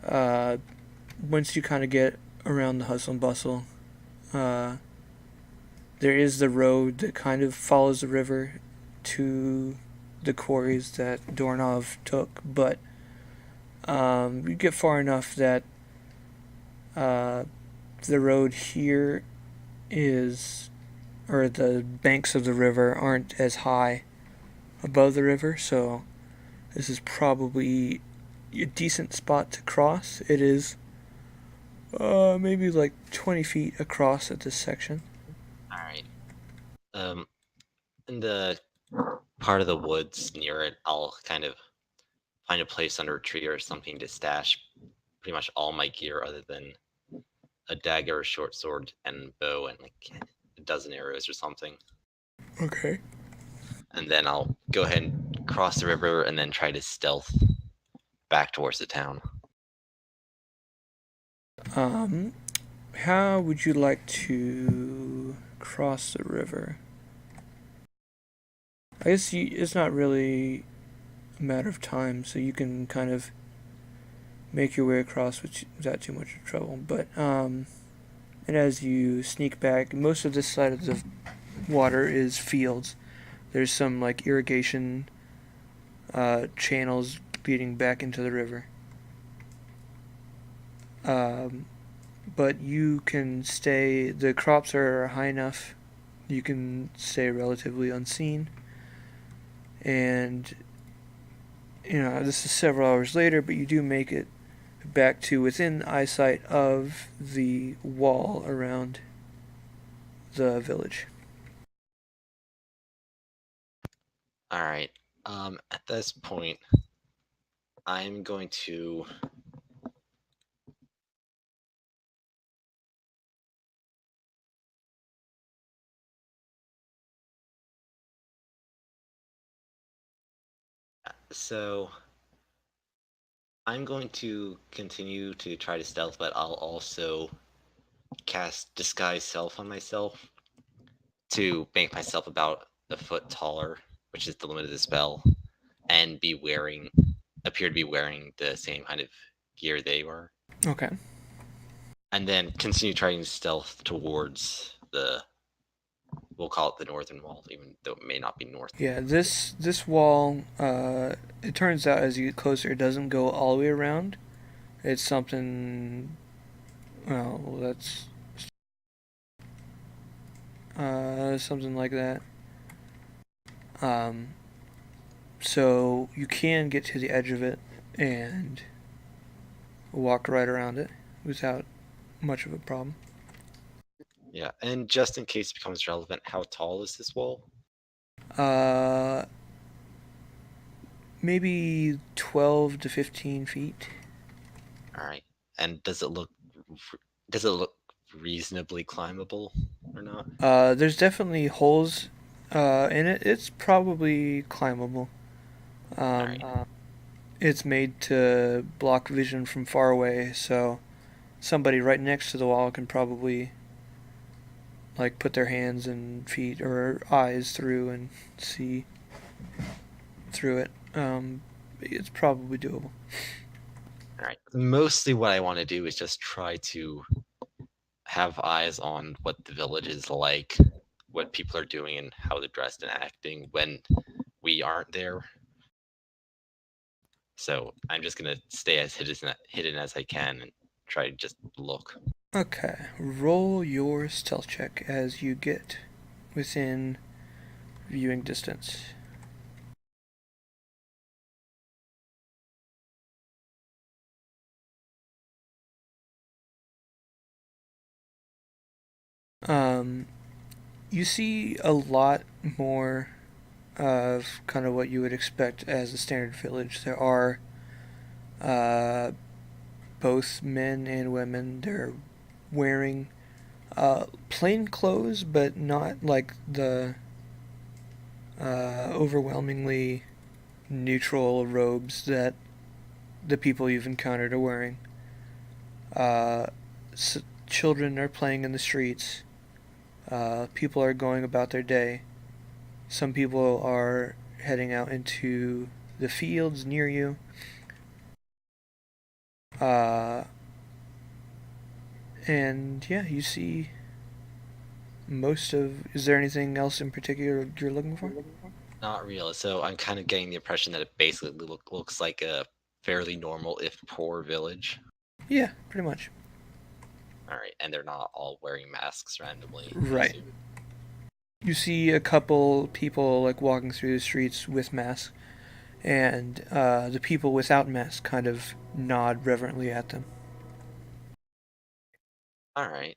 Once you kind of get around the hustle and bustle, there is the road that kind of follows the river to the quarries that Dornov took, but you get far enough that the road here is, or the banks of the river aren't as high above the river, so this is probably a decent spot to cross. It is maybe like 20 feet across at this section. All right. In the part of the woods near it, I'll kind of find a place under a tree or something to stash pretty much all my gear other than a dagger, a short sword, and bow, and like a dozen arrows or something. Okay. And then I'll go ahead and cross the river and then try to stealth back towards the town. How would you like to cross the river? I guess it's not really a matter of time, so you can kind of make your way across without too much trouble. But and as you sneak back, most of this side of the water is fields. There's some like irrigation channels leading back into the river. But you can stay. The crops are high enough. You can stay relatively unseen. And this is several hours later, but you do make it back to within eyesight of the wall around the village. All right. At this point, I'm going to So I'm going to continue to try to stealth, but I'll also cast Disguise Self on myself to make myself about a foot taller, which is the limit of the spell, and appear to be wearing the same kind of gear they were. Okay. And then continue trying to stealth towards we'll call it the northern wall, even though it may not be north. Yeah, this wall, it turns out as you get closer, it doesn't go all the way around. It's something Well, that's something like that. So you can get to the edge of it and walk right around it without much of a problem. Yeah, and just in case it becomes relevant, how tall is this wall? Maybe 12 to 15 feet. All right, and does it look reasonably climbable or not? There's definitely holes in it. It's probably climbable. All right. It's made to block vision from far away, so somebody right next to the wall can probably like put their hands and feet or eyes through and see through it. It's probably doable. All right. Mostly what I want to do is just try to have eyes on what the village is like, what people are doing, and how they're dressed and acting when we aren't there. So I'm just gonna stay as hidden as I can and try to just look. Okay, roll your stealth check as you get within viewing distance. You see a lot more of kind of what you would expect as a standard village. There are both men and women. They're wearing plain clothes, but not like the overwhelmingly neutral robes that the people you've encountered are wearing. Children are playing in the streets. People are going about their day. Some people are heading out into the fields near you. And yeah, you see most of. Is there anything else in particular you're looking for? Not real. So I'm kind of getting the impression that it basically looks like a fairly normal, if poor, village. Yeah, pretty much. All right, and they're not all wearing masks randomly. I Right. assume. You see a couple people like walking through the streets with masks, and the people without masks kind of nod reverently at them. All right.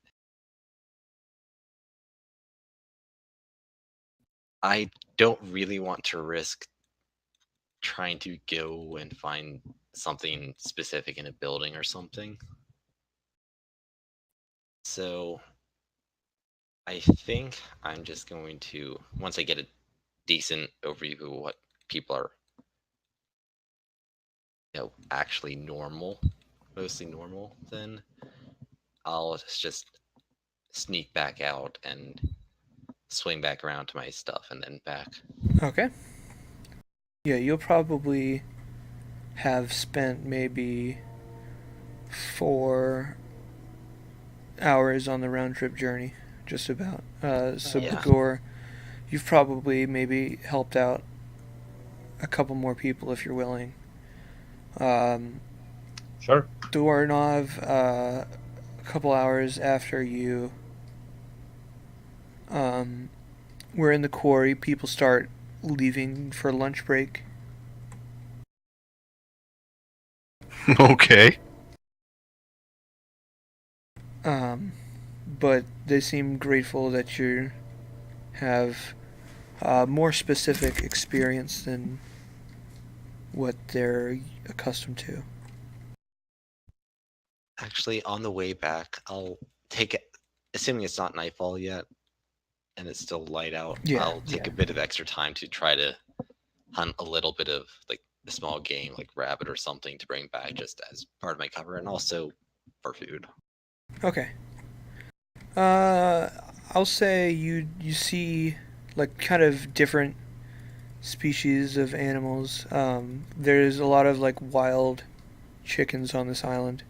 I don't really want to risk trying to go and find something specific in a building or something. So I think I'm just going to, once I get a decent overview of what people are, actually normal, mostly normal, then I'll just sneak back out and swing back around to my stuff and then back. Okay. Yeah, you'll probably have spent maybe 4 hours on the round trip journey, just about. So Yeah. Bagor, you've probably maybe helped out a couple more people if you're willing. Sure. Duarnov, a couple hours after you were in the quarry, people start leaving for lunch break. Okay. But they seem grateful that you have more specific experience than what they're accustomed to. Actually, on the way back, I'll take it, assuming it's not nightfall yet and it's still light out, Yeah, I'll take a bit of extra time to try to hunt a little bit of like a small game like rabbit or something to bring back just as part of my cover and also for food. Okay. I'll say you see like kind of different species of animals. There's a lot of like wild chickens on this island.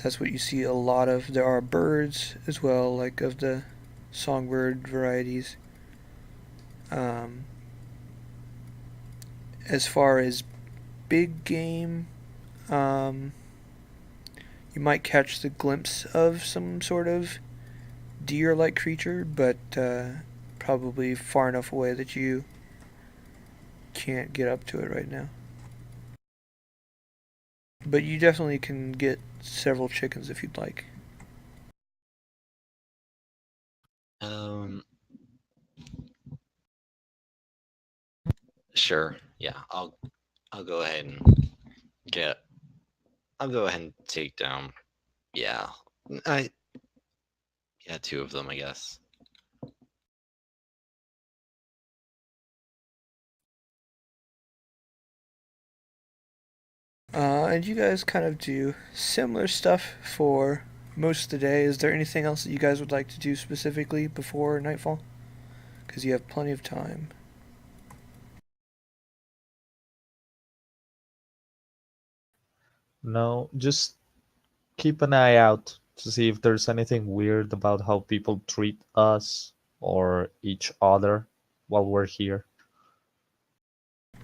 That's what you see a lot of. There are birds as well, like of the songbird varieties. As far as big game, You might catch the glimpse of some sort of deer-like creature, but probably far enough away that you can't get up to it right now. But you definitely can get several chickens if you'd like. Sure. Yeah, I'll go ahead and get. I'll go ahead and take down. Yeah, I. Yeah, two of them, I guess. And you guys kind of do similar stuff for most of the day. Is there anything else that you guys would like to do specifically before nightfall? Because you have plenty of time. No, just keep an eye out to see if there's anything weird about how people treat us or each other while we're here.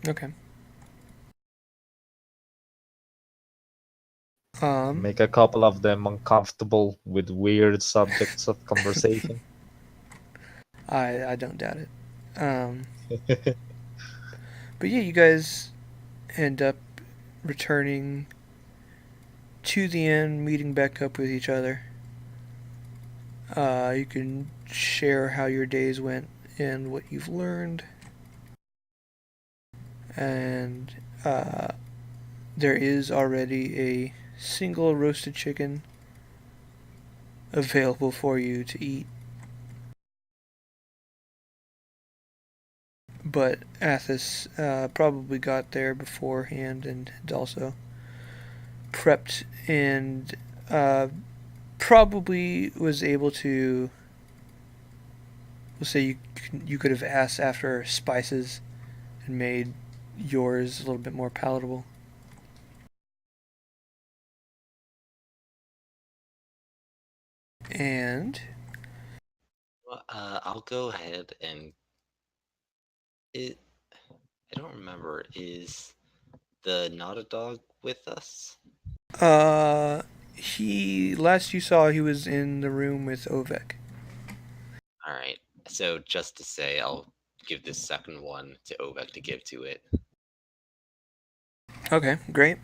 Okay. Make a couple of them uncomfortable with weird subjects of conversation. I don't doubt it. But yeah, you guys end up returning to the inn, meeting back up with each other. You can share how your days went and what you've learned. And there is already a single roasted chicken available for you to eat. But Athos probably got there beforehand and had also prepped and probably was able to. We'll say you could have asked after spices and made yours a little bit more palatable. And Well, I'll go ahead and it. I don't remember. Is the not a dog with us? he last you saw he was in the room with Ovek. All right. So just to say, I'll give this second one to Ovek to give to it. Okay, great.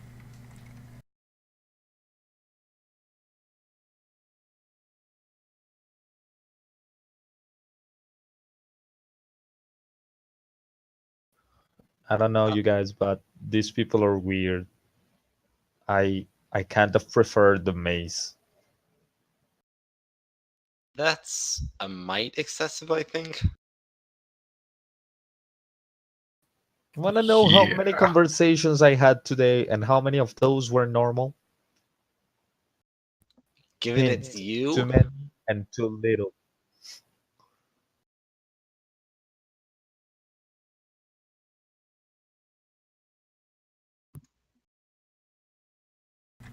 I don't know you guys, but these people are weird. I kind of prefer the maze. That's a mite excessive, I think. Want to know how Yeah. many conversations I had today and how many of those were normal? Given Hints. it's you, Too many and too little.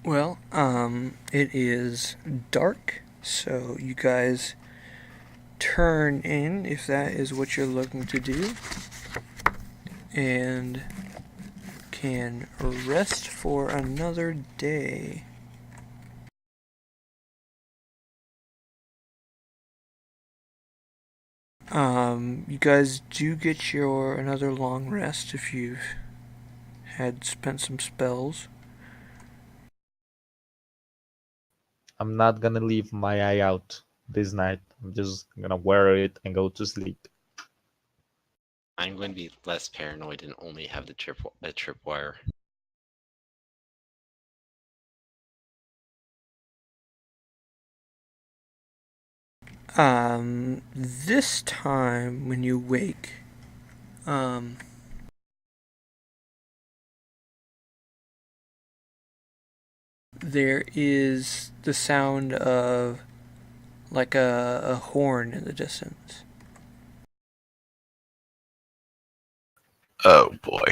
Well, it is dark, so you guys turn in if that is what you're looking to do, and can rest for another day. You guys do get your another long rest if you've had spent some spells. I'm not gonna leave my eye out this night. I'm just gonna wear it and go to sleep. I'm going to be less paranoid and only have the tripwire. This time when you wake, there is the sound of like a horn in the distance. Oh boy.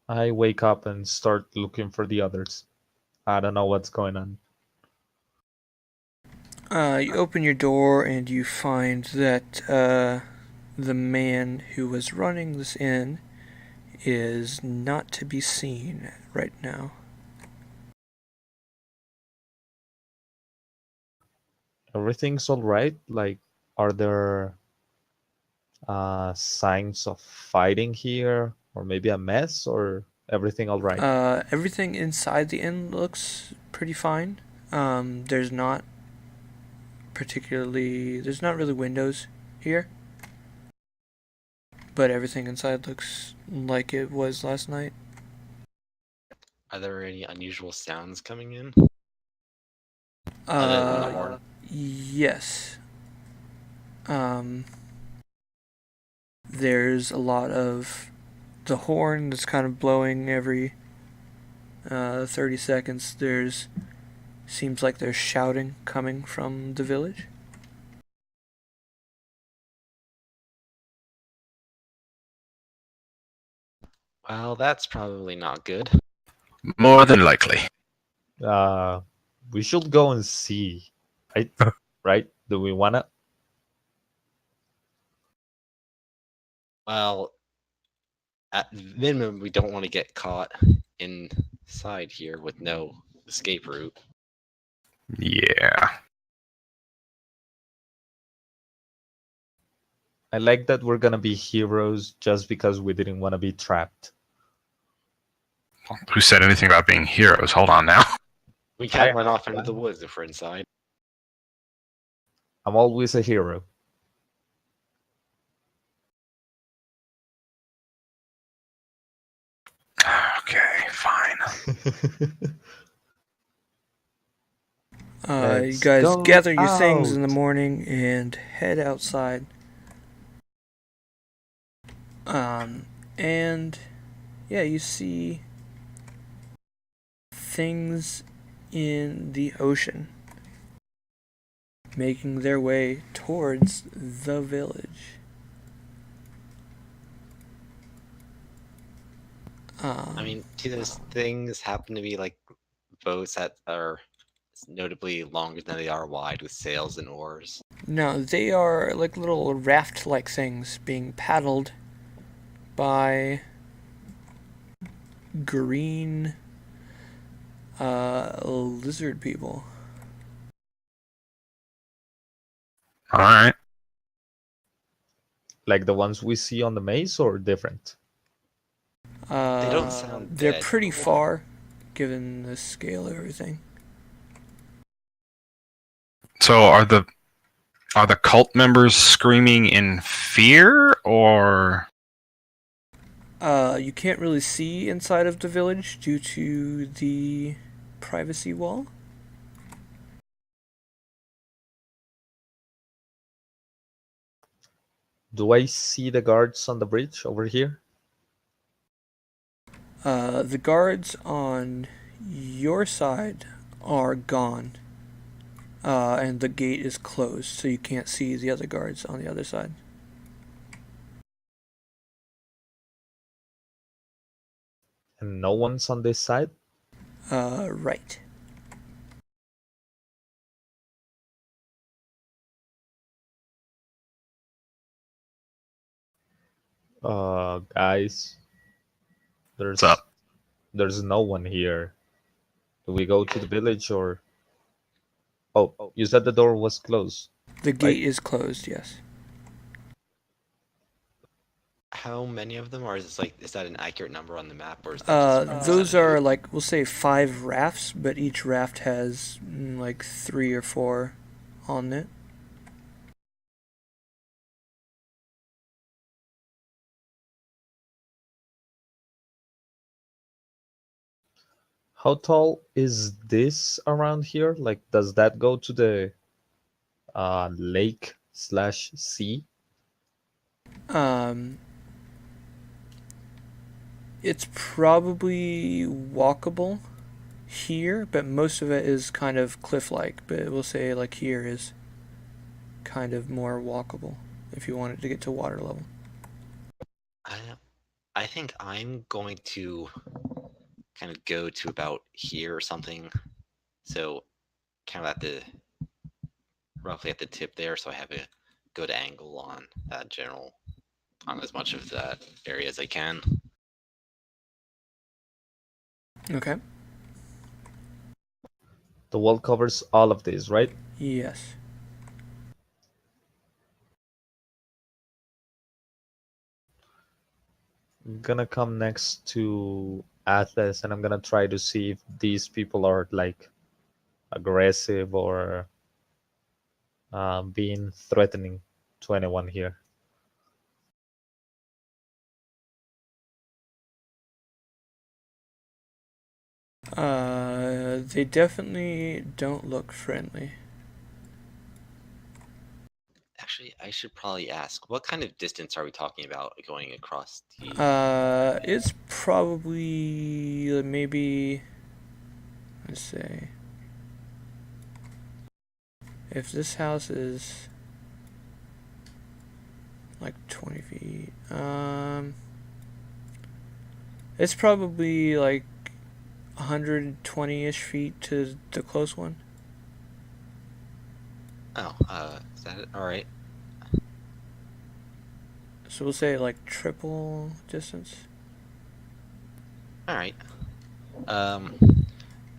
I wake up and start looking for the others. I don't know what's going on. You open your door and you find that the man who was running this inn is not to be seen right now. Everything's all right. Like, are there signs of fighting here, or maybe a mess, or everything all right? Everything inside the inn looks pretty fine. There's not really windows here, but everything inside looks like it was last night. Are there any unusual sounds coming in? Other Uh, than the horn? yes. There's a lot of the horn that's kind of blowing every 30 seconds. Seems like there's shouting coming from the village. Well, that's probably not good. More than likely. We should go and see, right? Right? Do we wanna? Well, at minimum, we don't want to get caught inside here with no escape route. Yeah. I like that we're gonna be heroes just because we didn't want to be trapped. Who said anything about being heroes? Hold on now. We can't I- run off into the woods if we're inside. I'm always a hero. Okay, fine. You Let's guys go gather your things in the out. morning and head outside. And yeah, you see things in the ocean making their way towards the village. I mean, do those things happen to be like boats that are notably longer than they are wide with sails and oars? No, they are like little raft-like things being paddled by green lizard people. All right. Like the ones we see on the maze, or different? They don't sound They're dead. pretty far, given the scale of everything. So are the cult members screaming in fear, or You can't really see inside of the village due to the privacy wall. Do I see the guards on the bridge over here? The guards on your side are gone. And the gate is closed, so you can't see the other guards on the other side. And no one's on this side? Right. Guys, what's up? there's no one here. Do we go to the village, or? Oh, you said the door was closed. The gate is closed, yes. How many of them are? Is that an accurate number on the map, or is that just Those are like, we'll say 5 rafts, but each raft has like 3 or 4 on it. How tall is this around here? Like, does that go to the lake/sea? It's probably walkable here, but most of it is kind of cliff-like. But we'll say like here is kind of more walkable if you wanted to get to water level. I think I'm going to kind of go to about here or something. So kind of roughly at the tip there, so I have a good angle on that on as much of that area as I can. Okay. The wall covers all of this, right? Yes. I'm gonna come next to Athens and I'm gonna try to see if these people are like aggressive or being threatening to anyone here. They definitely don't look friendly. Actually, I should probably ask, what kind of distance are we talking about going across the? It's probably maybe, let's say, if this house is like 20 feet, it's probably like 120-ish feet to the close one. Oh, is that it? All right. So we'll say like triple distance. All right.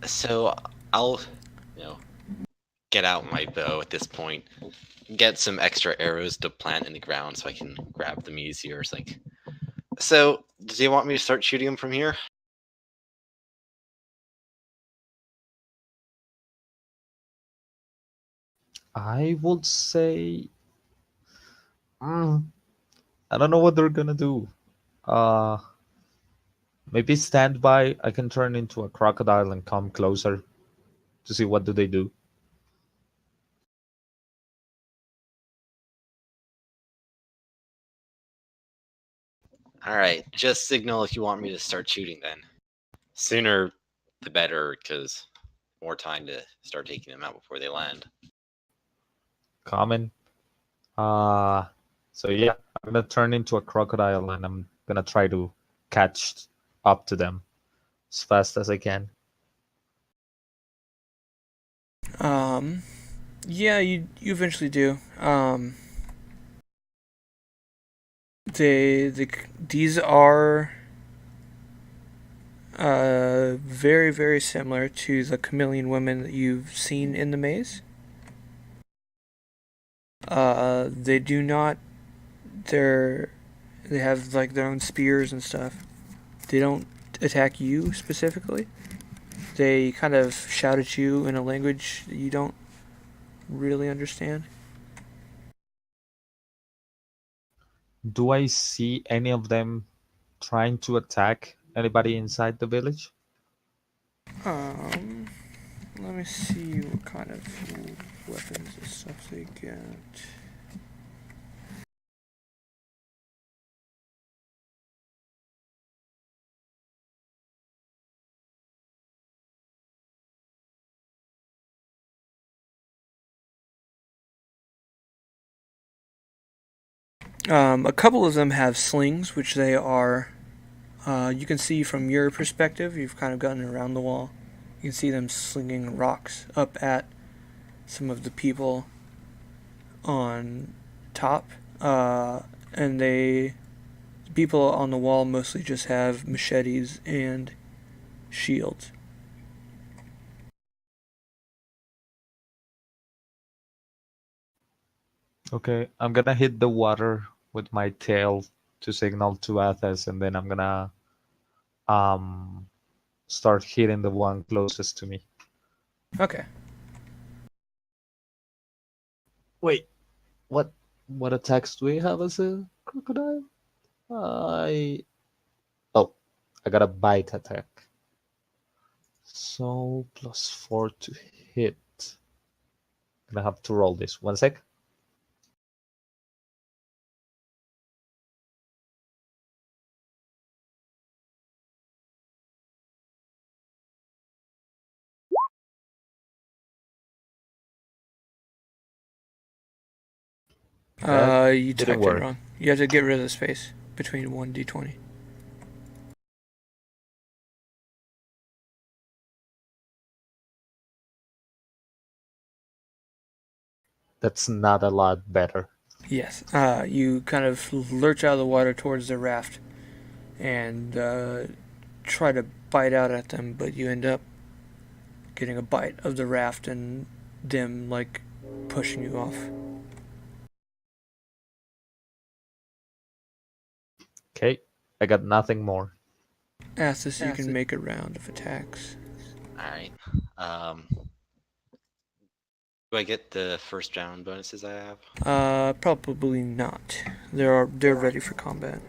So I'll, you know, get out my bow at this point, get some extra arrows to plant in the ground so I can grab them easier. It's like, so do you want me to start shooting them from here? I would say, mm, I don't know what they're gonna do. Uh, Maybe stand by. I can turn into a crocodile and come closer to see what do they do. All right, just signal if you want me to start shooting then. Sooner the better, because more time to start taking them out before they land. Common. Uh, so yeah, I'm gonna turn into a crocodile and I'm gonna try to catch up to them as fast as I can. Yeah, you eventually do. These are very, very similar to the chameleon women that you've seen in the maze. They do not. They have like their own spears and stuff. They don't attack you specifically. They kind of shout at you in a language that you don't really understand. Do I see any of them trying to attack anybody inside the village? Um, Let me see what kind of weapons and stuff they get. A couple of them have slings, which they are. You can see from your perspective, you've kind of gotten around the wall. You can see them slinging rocks up at some of the people on top. And the people on the wall mostly just have machetes and shields. Okay, I'm gonna hit the water with my tail to signal to Athos, and then I'm gonna um start hitting the one closest to me. Okay. Wait, what attacks do we have as a crocodile? I oh, I got a bite attack. So +4 to hit. Gonna have to roll this. One sec. You Didn't typed it work. wrong. You have to get rid of the space between 1d20. That's not a lot better. Yes. You kind of lurch out of the water towards the raft and try to bite out at them, but you end up getting a bite of the raft and them like pushing you off. Okay, I got nothing more. Athos, you can make a round of attacks. Alright. Do I get the first round bonuses I have? Probably not. They're ready for combat.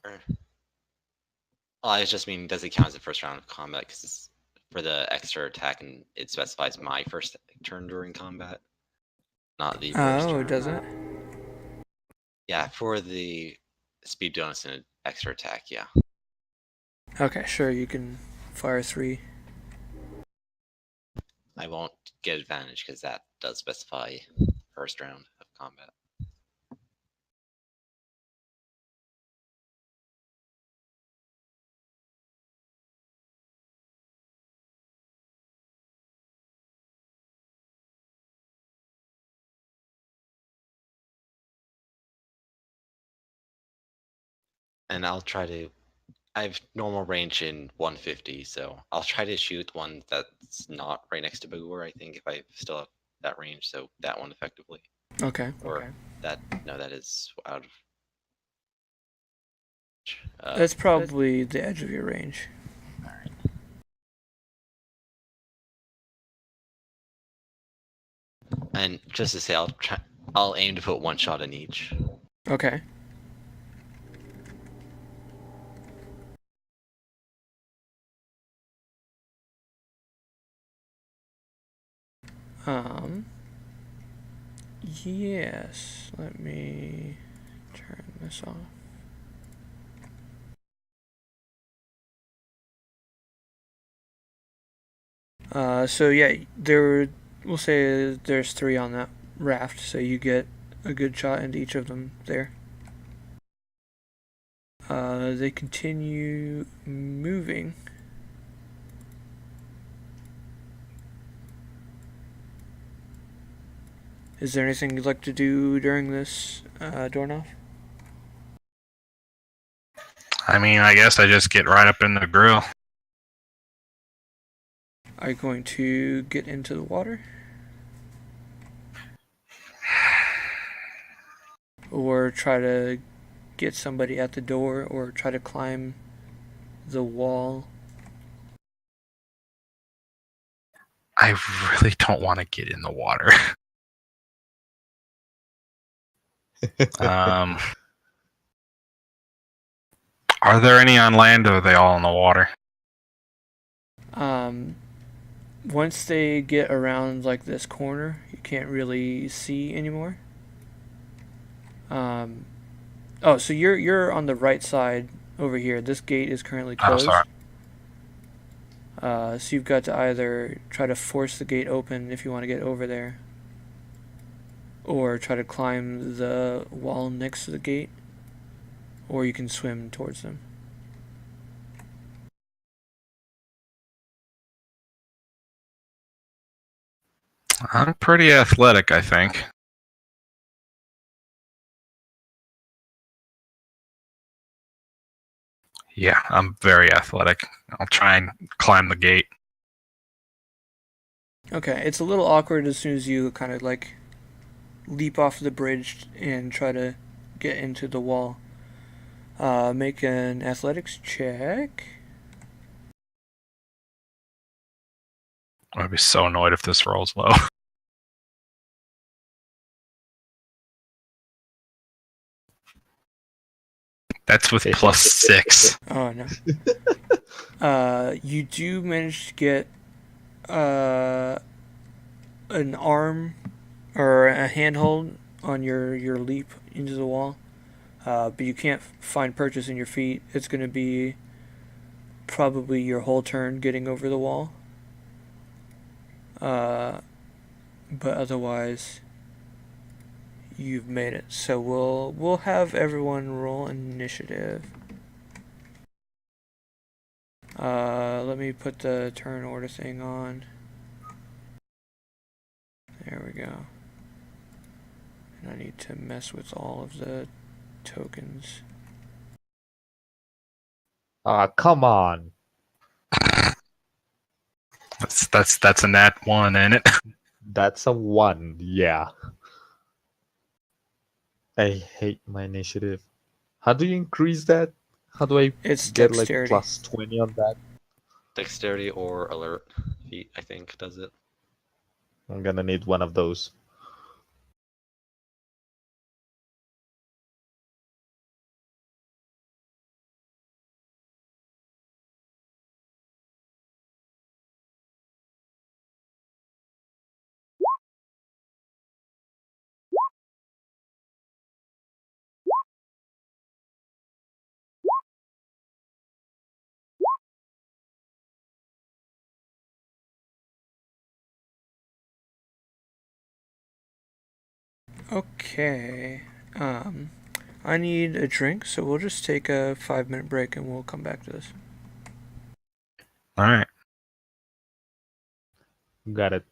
Well, I was just mean, does it count as the first round of combat? Because it's for the extra attack, and it specifies my first turn during combat, not the first turn. Oh, does it? Yeah, for the speed bonus and extra attack, yeah. Okay, sure, you can fire 3. I won't get advantage because that does specify first round of combat. And I'll try to. I have normal range in 150, so I'll try to shoot one that's not right next to Bagor, I think, if I still have that range, so that one effectively. Okay. Or that, no, that is out of. That's probably the edge of your range. Alright. And just to say, I'll aim to put one shot in each. Okay. Yes. Let me turn this off. So yeah, we'll say there's 3 on that raft, so you get a good shot into each of them there. They continue moving. Is there anything you'd like to do during this, Dornoff? I mean, I guess I just get right up in the grill. Are you going to get into the water? Or try to get somebody at the door, or try to climb the wall? I really don't want to get in the water. Are there any on land, or are they all in the water? Once they get around like this corner, you can't really see anymore. Oh, so you're on the right side over here. This gate is currently closed. Oh, sorry. So you've got to either try to force the gate open if you want to get over there, or try to climb the wall next to the gate, or you can swim towards them. I'm pretty athletic, I think. Yeah, I'm very athletic. I'll try and climb the gate. Okay, it's a little awkward as soon as you kind of like leap off the bridge and try to get into the wall. Make an athletics check. I'd be so annoyed if this rolls low. That's with +6. Oh no. You do manage to get an arm or a handhold on your leap into the wall, but you can't find purchase in your feet. It's going to be probably your whole turn getting over the wall. But otherwise, you've made it. So we'll have everyone roll initiative. Let me put the turn order thing on. There we go. And I need to mess with all of the tokens. Ah, come on. That's a nat 1, ain't it? That's a 1. Yeah. I hate my initiative. How do you increase that? How do I It's get like dexterity. plus 20 on that? Dexterity or alert feat, I think, does it. I'm gonna need one of those. Okay. I need a drink, so we'll just take a 5-minute break and we'll come back to this. All right. Got it.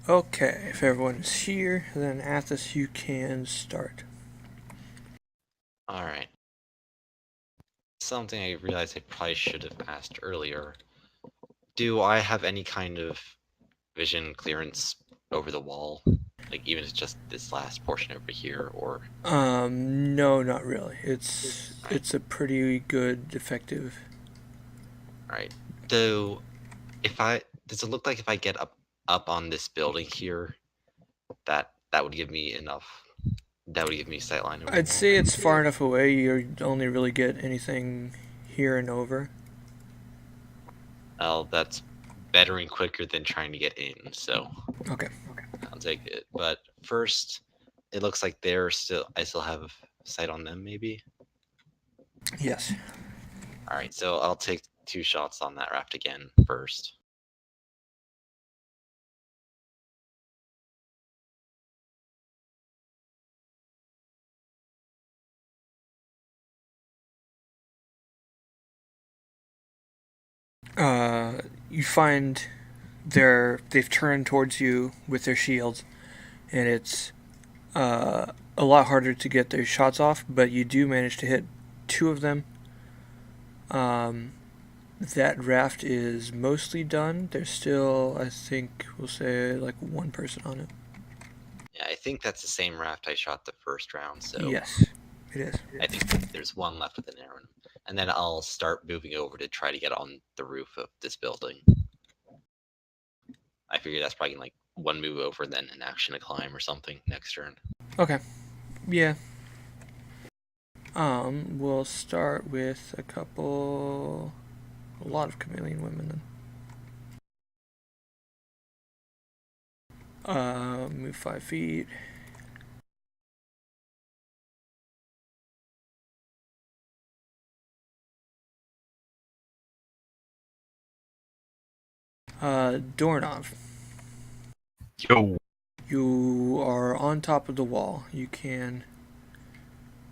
Okay, if everyone's here, then Athos, you can start. Alright. Something I realized I probably should have asked earlier. Do I have any kind of vision clearance over the wall? Like, even if it's just this last portion over here, or... No, not really. It's a pretty good, effective. Alright. Though, does it look like if I get up on this building here, that would give me enough... That would give me sightline over I'd the say wall? it's far enough away you only really get anything here and over. Well, that's better and quicker than trying to get in, so... Okay. I'll take it. But first, it looks like I still have sight on them, maybe? Yes. Alright, so I'll take 2 shots on that raft again first. You find they've turned towards you with their shields, and it's a lot harder to get their shots off, but you do manage to hit 2 of them. That raft is mostly done. There's still, I think, we'll say like 1 person on it. Yeah, I think that's the same raft I shot the first round, so... Yes, it is. I think there's 1 left with an arrow. And then I'll start moving over to try to get on the roof of this building. I figure that's probably like 1 move over, then an action to climb or something next turn. Okay. Yeah. We'll start with a lot of chameleon women then. Move 5 feet. Doorknob. Yo, You are on top of the wall. You can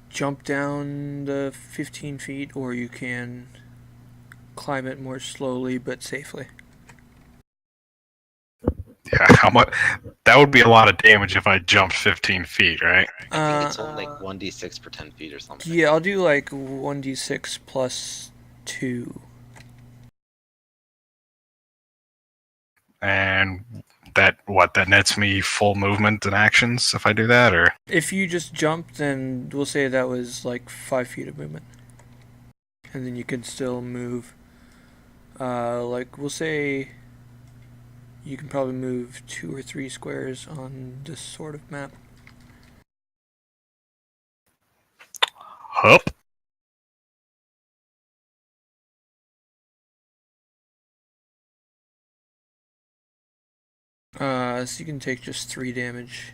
jump down the 15 feet, or you can climb it more slowly but safely. yeah, how much? That would be a lot of damage if I jumped 15 feet, right? I think it's only like 1d6 per 10 feet or something. Yeah, I'll do like 1d6 plus 2. And that nets me full movement and actions if I do that, or If you just jump, then we'll say that was like 5 feet of movement. And then you can still move. Like, we'll say you can probably move 2 or 3 squares on this sort of map. hup. So you can take just 3 damage.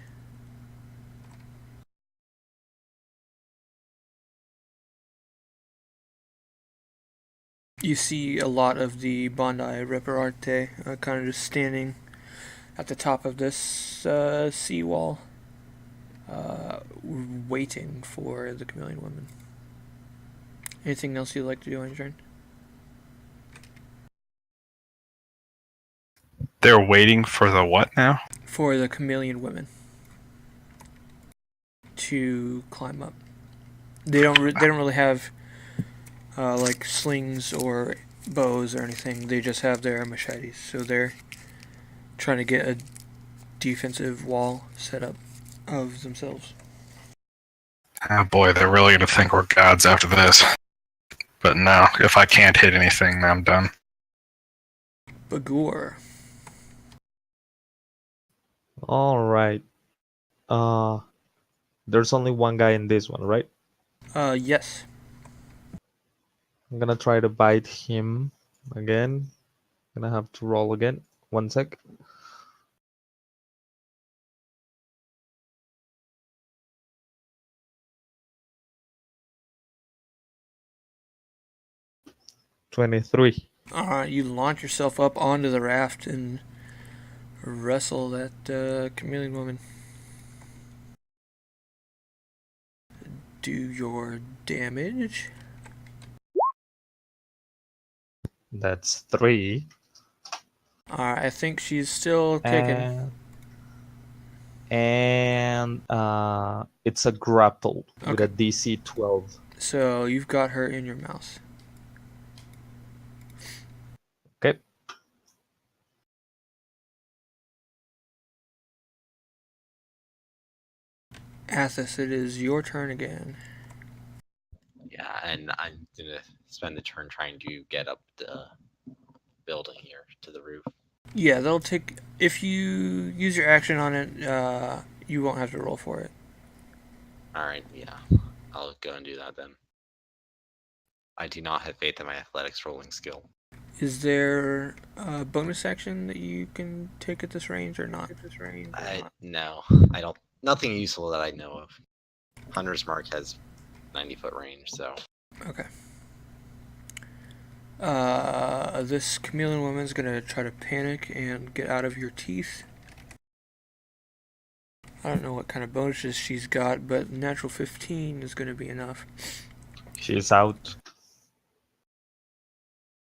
You see a lot of the Bondi Repararte kind of just standing at the top of this seawall, waiting for the chameleon woman. Anything else you'd like to do on your turn? They're waiting for the what now? For the chameleon women to climb up. They don't really have like slings or bows or anything. They just have their machetes. So they're trying to get a defensive wall set up of themselves. Oh boy, they're really gonna think we're gods after this. But no, if I can't hit anything, I'm done. Bagor. All right. There's only 1 guy in this one, right? Yes. I'm gonna try to bite him again. Gonna have to roll again. 1 sec. $23. You launch yourself up onto the raft and wrestle that chameleon woman. Do your damage. That's 3. I think she's still kicking. And and it's a grapple with a Okay. DC 12. So you've got her in your mouse. Okay. Athos, it is your turn again. Yeah, and I'm gonna spend the turn trying to get up the building here to the roof. Yeah, that'll take. If you use your action on it, you won't have to roll for it. Alright, yeah. I'll go and do that then. I do not have faith in my athletics rolling skill. Is there a bonus action that you can take at this range or not? No, I don't. Nothing useful that I know of. Hunter's Mark has 90-foot range, so. Okay. This chameleon woman's gonna try to panic and get out of your teeth. I don't know what kind of bonuses she's got, but natural 15 is gonna be enough. She's out.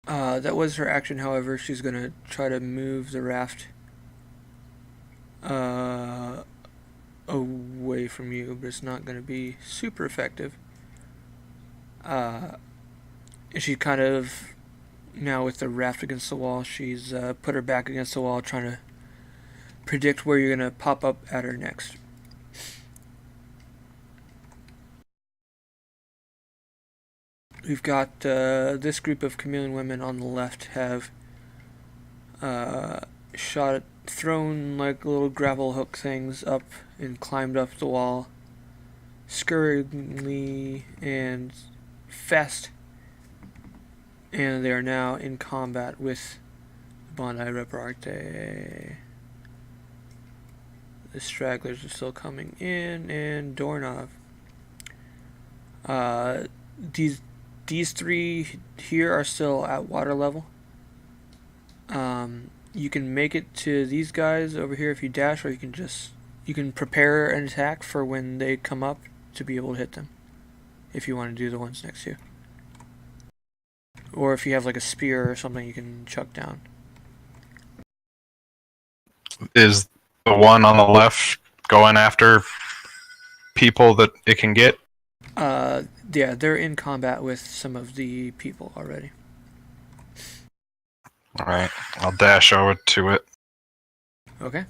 That was her action, however. She's gonna try to move the raft away from you, but it's not gonna be super effective. She kind of, now with the raft against the wall, she's put her back against the wall, trying to predict where you're gonna pop up at her next. We've got this group of chameleon women on the left have thrown like little gravel hook things up and climbed up the wall, scurriedly and fast, and they are now in combat with Bondi Reparate. The stragglers are still coming in, and Dornov. These three here are still at water level. You can make it to these guys over here if you dash, or you can prepare an attack for when they come up to be able to hit them. If you want to do the ones next to you, or if you have like a spear or something, you can chuck down. Is the one on the left going after people that it can get? Yeah, they're in combat with some of the people already. Alright, I'll dash over to it. Okay.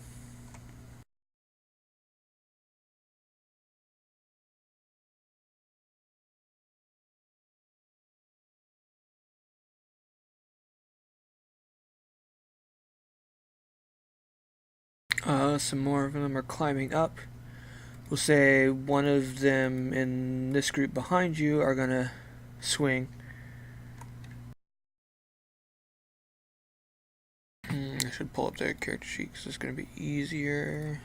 Some more of them are climbing up. We'll say one of them in this group behind you are gonna swing. I should pull up their character sheet because it's gonna be easier.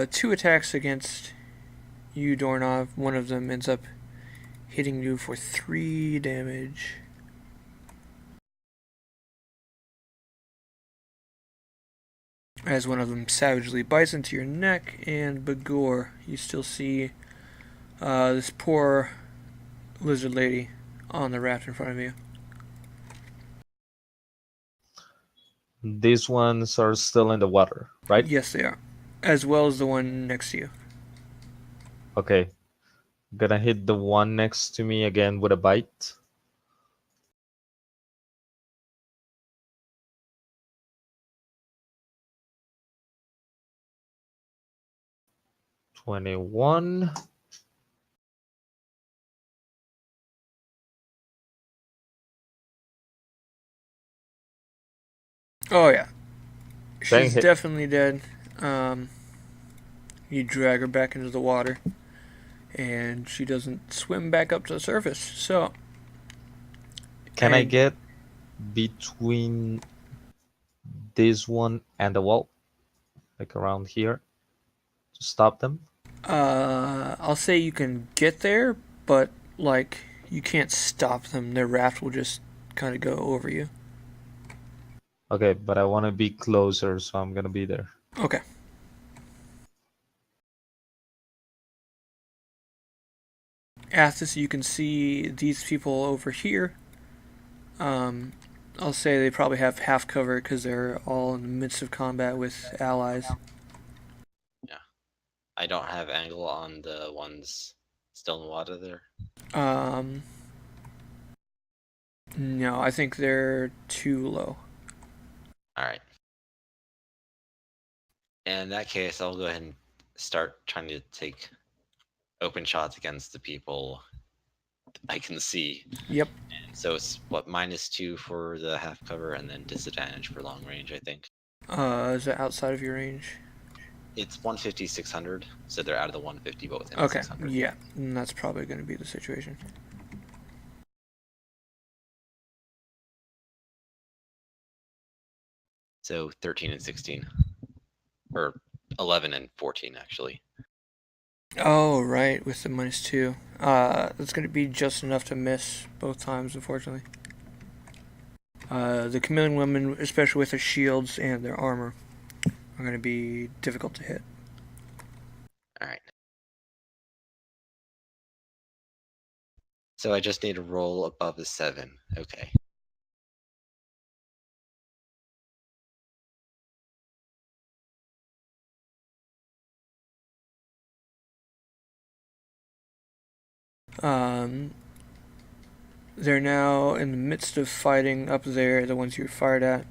Two attacks against you, Dornov. One of them ends up hitting you for 3 damage. As one of them savagely bites into your neck, and Bagor, you still see this poor lizard lady on the raft in front of you. These ones are still in the water, right? Yes, they are. As well as the one next to you. Okay. Gonna hit the one next to me again with a bite. $21. Oh, yeah. She's hit. definitely dead. You drag her back into the water, and she doesn't swim back up to the surface. So, Can I get between this one and the wall? Like around here? To stop them? I'll say you can get there, but, like, you can't stop them. Their raft will just kind of go over you. Okay, but I want to be closer, so I'm gonna be there. Okay. Athos, you can see these people over here. I'll say they probably have half cover because they're all in the midst of combat with allies. I don't have angle on the ones still in the water there. No, I think they're too low. Alright. In that case, I'll go ahead and start trying to take open shots against the people I can see. Yep. And so it's what, -2 for the half cover and then disadvantage for long range, I think. Is it outside of your range? It's 150, 600, so they're out of the 150 but within Okay, 600. yeah, and that's probably going to be the situation. So 13 and 16. Or 11 and 14, actually. Oh, right, with the -2. That's going to be just enough to miss both times, unfortunately. The chameleon women, especially with their shields and their armor, are going to be difficult to hit. Alright. So I just need to roll above a 7. Okay. They're now in the midst of fighting up there, the ones you fired at.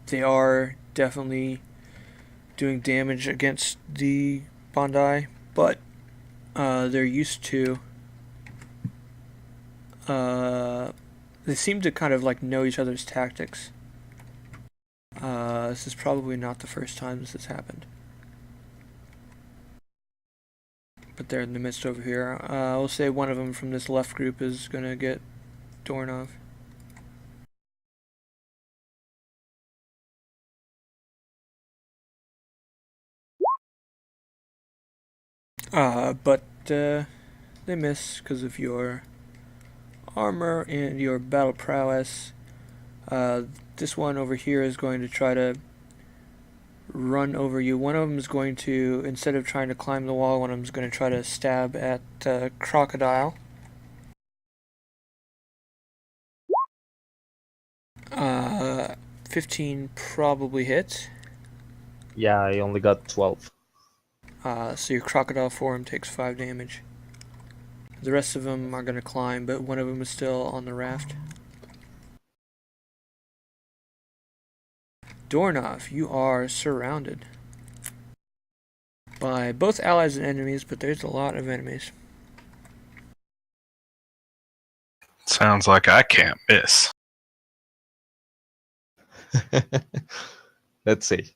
They are definitely doing damage against the Bondi, but they're used to. They seem to kind of like know each other's tactics. This is probably not the first time this has happened. But they're in the midst over here. I'll say one of them from this left group is going to get Dornov. But they miss because of your armor and your battle prowess. This one over here is going to try to run over you. One of them is going to, instead of trying to climb the wall, one of them is going to try to stab at Crocodile. 15 probably hits. Yeah, I only got 12. So your Crocodile form takes 5 damage. The rest of them are going to climb, but one of them is still on the raft. Dornov, you are surrounded by both allies and enemies, but there's a lot of enemies. Sounds like I can't miss. Let's see.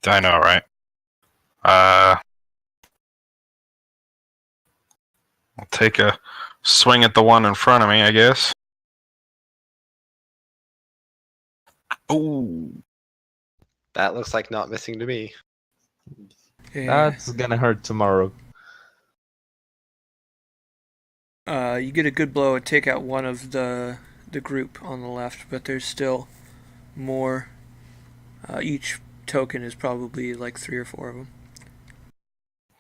I know, right? I'll take a swing at the one in front of me, I guess. Oh, That looks like not missing to me. Yeah. That's gonna hurt tomorrow. You get a good blow and take out one of the group on the left, but there's still more. Each token is probably like 3 or 4 of them.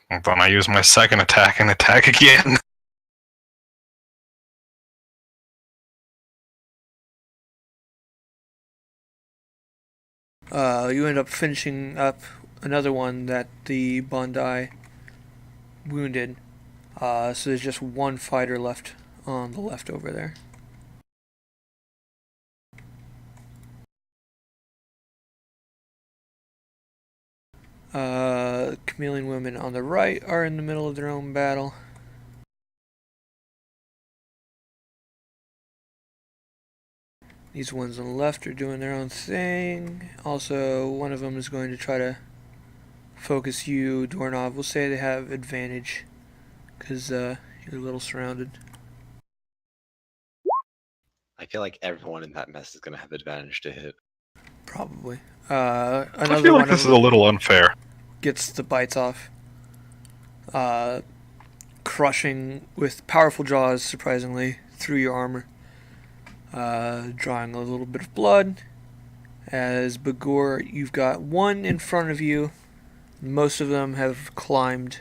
then I use my second attack and attack again. You end up finishing up another one that the Bondi wounded. So there's just one fighter left on the left over there. Chameleon women on the right are in the middle of their own battle. These ones on the left are doing their own thing. Also, one of them is going to try to focus you, Dornov. We'll say they have advantage because you're a little surrounded. I feel like everyone in that mess is going to have advantage to hit. Probably. I Another feel like one this of is a them little unfair. gets the bites off. Crushing with powerful jaws, surprisingly, through your armor. Drawing a little bit of blood. As Bagor, you've got one in front of you. Most of them have climbed.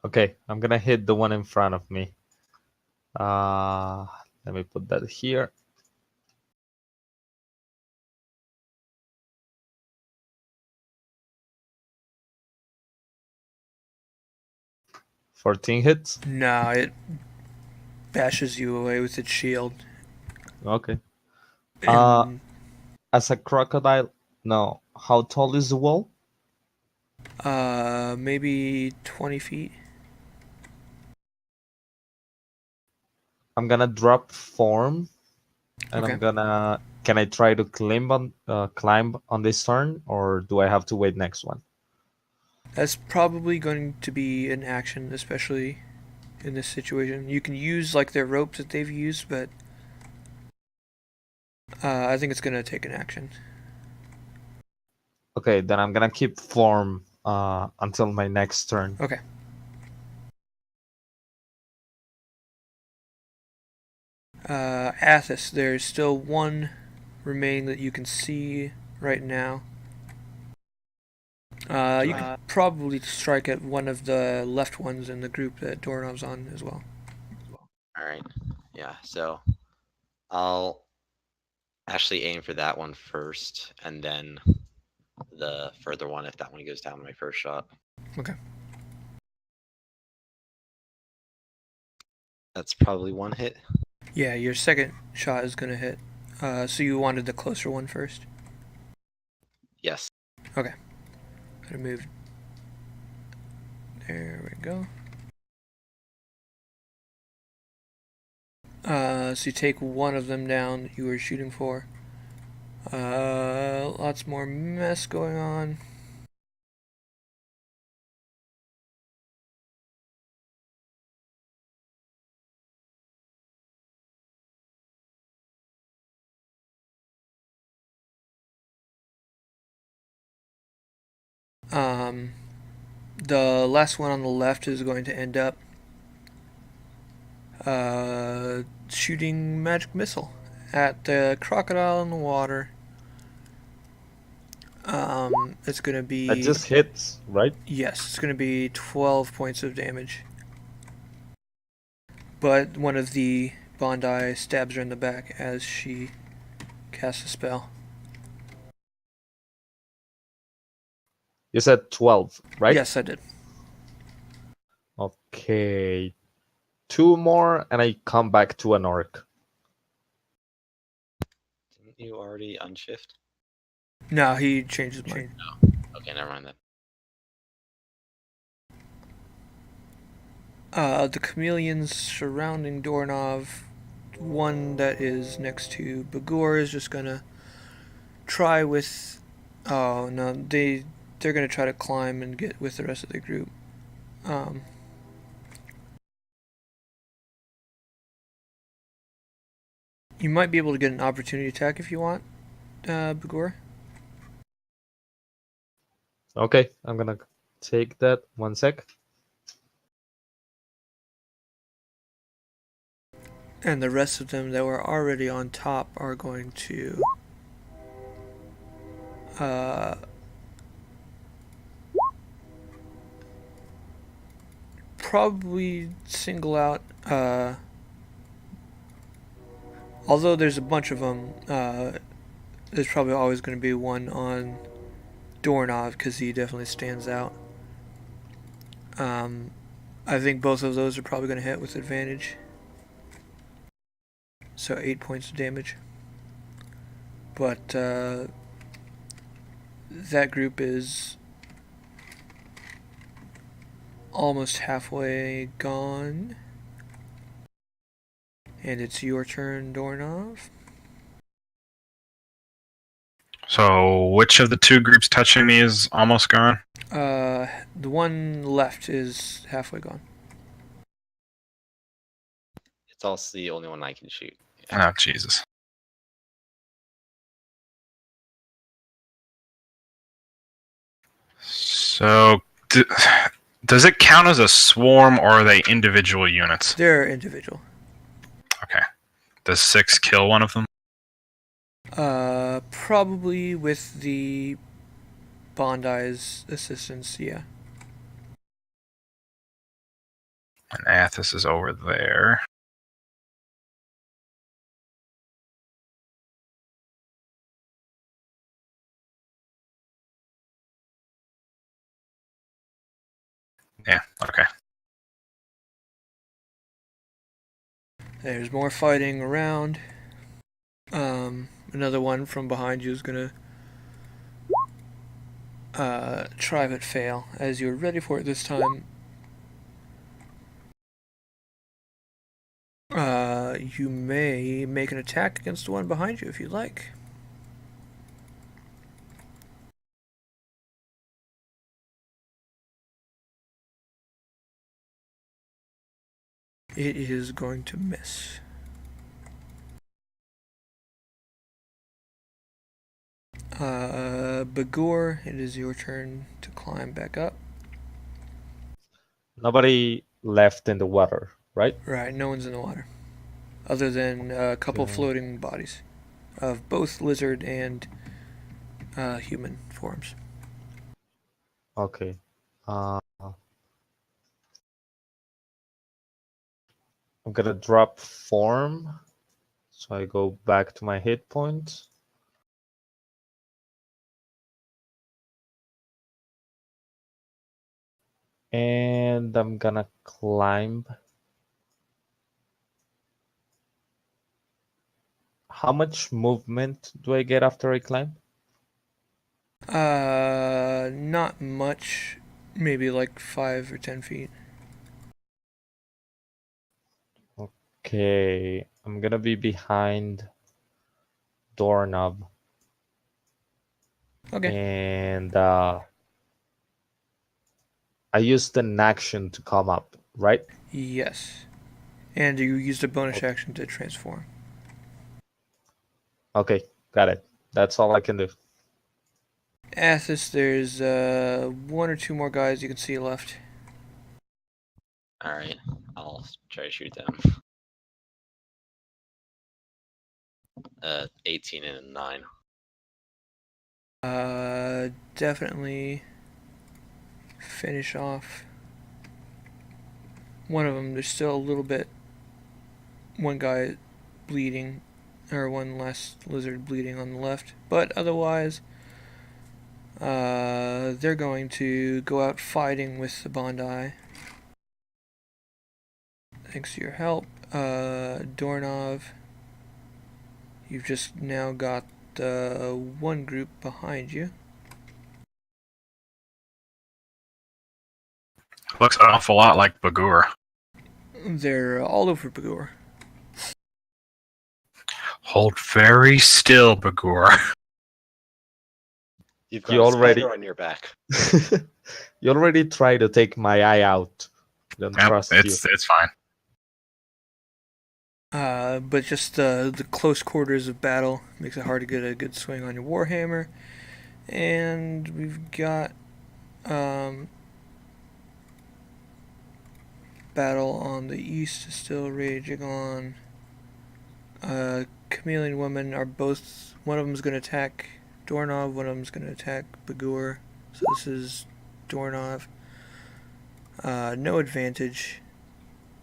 Okay, I'm gonna hit the one in front of me. Let me put that here. $14 hits. Nah, it bashes you away with its shield. Okay. And, As a crocodile, no. How tall is the wall? maybe 20 feet. I'm gonna drop form, and Okay. I'm gonna. Can I try to climb on this turn, or do I have to wait next one? That's probably going to be an action, especially in this situation. You can use like their ropes that they've used, but I think it's gonna take an action. Okay, then I'm gonna keep form until my next turn. Okay. Athos, there's still one remaining that you can see right now. You could probably strike at one of the left ones in the group that Doorknob's on as well. All right. Yeah. So I'll actually aim for that one first, and then the further one if that one goes down my first shot. Okay. That's probably one hit. Yeah, your second shot is gonna hit. So you wanted the closer one first? Yes. Okay. Gotta move. There we go. So you take one of them down that you were shooting for. Lots more mess going on. The last one on the left is going to end up shooting magic missile at the crocodile in the water. It's gonna be. That just hits, right? Yes, it's gonna be 12 points of damage. But one of the Bondi stabs her in the back as she casts a spell. You said 12, right? Yes, I did. Okay. 2 more, and I come back to an orc. Didn't you already unshift? No, he changed his mind. Okay, never mind then. The chameleons surrounding Dornov, one that is next to Bagor is just gonna try with. Oh no, they're gonna try to climb and get with the rest of the group. You might be able to get an opportunity attack if you want, Bagor. Okay, I'm gonna take that. 1 sec. And the rest of them that were already on top are going to probably single out. Although there's a bunch of them, there's probably always going to be one on Doorknob because he definitely stands out. I think both of those are probably going to hit with advantage. So 8 points of damage. But that group is almost halfway gone. And it's your turn, Dornov. So, which of the two groups touching me is almost gone? The one left is halfway gone. It's also the only one I can shoot. Oh, Jesus. So, does it count as a swarm, or are they individual units? They're individual. Okay. Does 6 kill one of them? Probably with the Bondi's assistance, yeah. And Athos is over there. Yeah, okay. There's more fighting around. Another one from behind you is gonna try but fail. As you're ready for it this time, you may make an attack against the one behind you if you'd like. It is going to miss. Bagor, it is your turn to climb back up. Nobody left in the water, right? Right, no one's in the water. Other than a couple Okay. floating bodies of both lizard and human forms. Okay. I'm gonna drop form, so I go back to my hit point. And I'm gonna climb. How much movement do I get after I climb? Not much. Maybe like 5 or 10 feet. Okay, I'm gonna be behind doorknob. Okay. And I used an action to come up, right? Yes. And you used a bonus action to transform. Okay, got it. That's all I can do. Athos, there's 1 or 2 more guys you can see left. Alright, I'll try to shoot them. 18 and a 9. Definitely finish off one of them. There's still a little bit. One guy bleeding, or one last lizard bleeding on the left. But otherwise, they're going to go out fighting with the Bondi. Thanks to your help, Dornov. You've just now got one group behind you. Looks an awful lot like Bagor. They're all over Bagor. Hold very still, Bagor. You've You got a already- spider on your back. You already tried to take my eye out. Don't Yep, trust you. it's fine. But just the close quarters of battle makes it hard to get a good swing on your Warhammer. And we've got battle on the east still raging on. Chameleon Women are both. One of them's going to attack Dornov, one of them's going to attack Bagor. So this is Dornov. No advantage,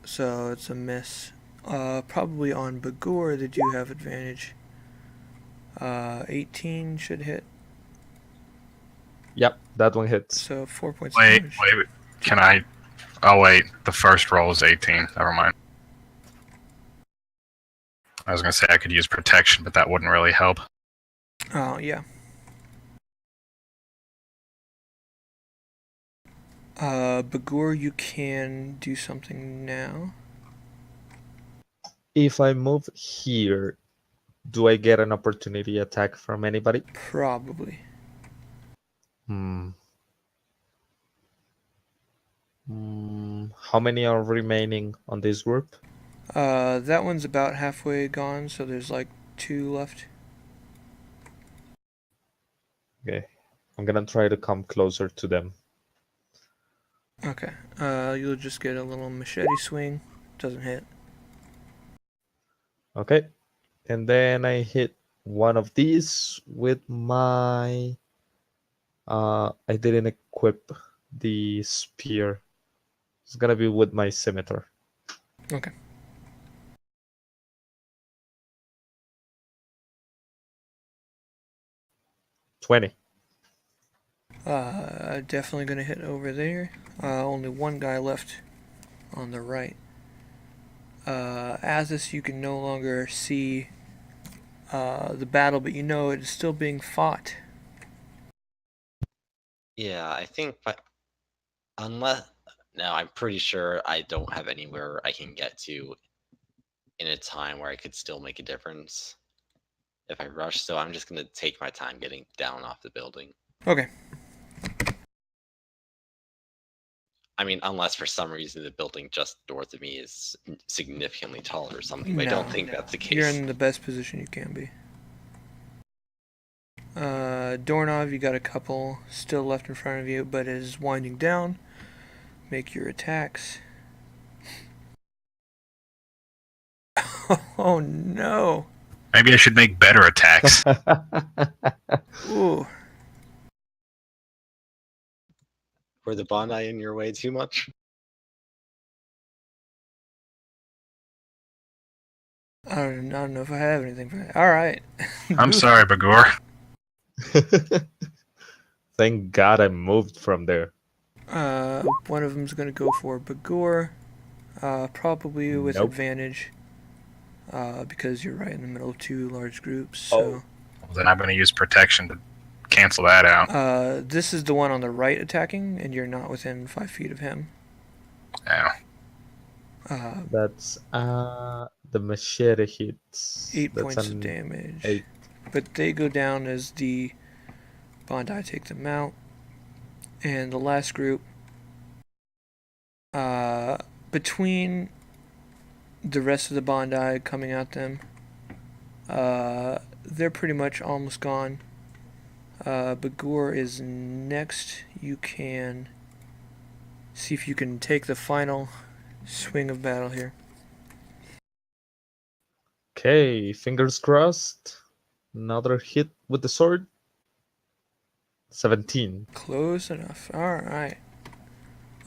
so it's a miss. Probably on Bagor they do have advantage. 18 should hit, Yep, that one hits. so 4 points Wait, of damage. wait. Can I? Oh wait, the first roll is 18. Never mind. I was gonna say I could use protection, but that wouldn't really help. Oh, yeah. Bagor, you can do something now. If I move here, do I get an opportunity attack from anybody? Probably. How many are remaining on this group? That one's about halfway gone, so there's like 2 left. Okay, I'm gonna try to come closer to them. Okay. You'll just get a little machete swing. Doesn't hit. Okay, and then I hit one of these with my. I didn't equip the spear, It's gonna be with my scimitar. Okay. $20. Definitely gonna hit over there. Only one guy left on the right. As this, you can no longer see the battle, but you know it is still being fought. Yeah, I think, but unless no, I'm pretty sure I don't have anywhere I can get to in a time where I could still make a difference if I rush. So I'm just gonna take my time getting down off the building. Okay. I mean, unless for some reason the building just north of me is significantly taller or something, but I No, don't think that's the case. You're in the best position you can be. Doorknob, you got a couple still left in front of you, but it is winding down. Make your attacks. Oh no! Maybe I should make better attacks. Ooh. Were the Bondi in your way too much? I don't know if I have anything for that. Alright. I'm sorry, Bagor. Thank God I moved from there. One of them's gonna go for Bagor. Probably with Nope. advantage. Because you're right in the middle of two large groups. So. Well, then I'm going to use protection to cancel that out. This is the one on the right attacking, and you're not within 5 feet of him. Yeah. That's the machete hits. 8 That's points of an damage. 8. But they go down as the Bondi take them out. And the last group, between the rest of the Bondi coming at them, they're pretty much almost gone. Bagor is next. You can see if you can take the final swing of battle here. Okay, fingers crossed. Another hit with the sword. 17. Close enough. Alright.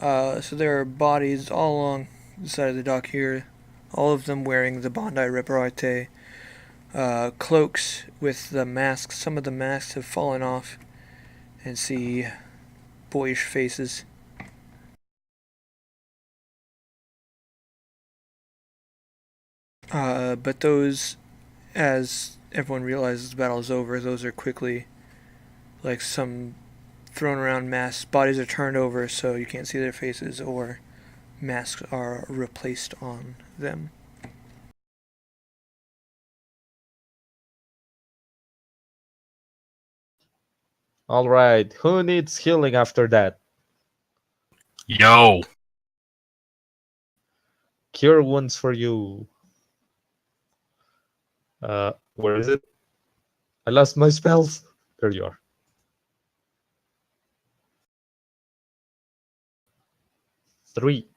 So there are bodies all along the side of the dock here. All of them wearing the Bondi Reparate cloaks with the masks. Some of the masks have fallen off and see boyish faces. But those, as everyone realizes the battle is over, those are quickly, like some thrown around masks. Bodies are turned over so you can't see their faces, or masks are replaced on them. Alright, who needs healing after that? Yo. Cure wounds for you. Where is it? I lost my spells. There you are. Three.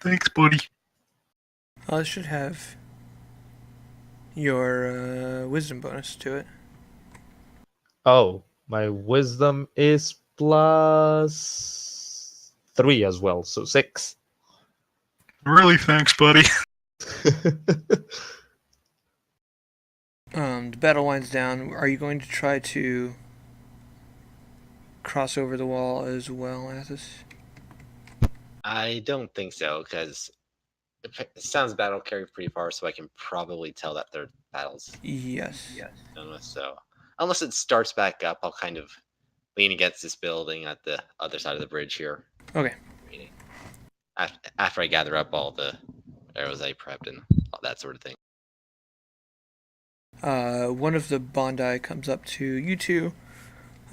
Thanks, buddy. I should have your wisdom bonus to it. Oh, my wisdom is plus 3 as well, so 6. Really, thanks, buddy. The battle winds down. Are you going to try to cross over the wall as well, Athos? I don't think so, because it sounds battle carried pretty far, so I can probably tell that their battles Yes. done with. So unless it starts back up, I'll kind of lean against this building at the other side of the bridge here. Okay. After I gather up all the arrows I prepped and all that sort of thing. One of the Bondi comes up to you two,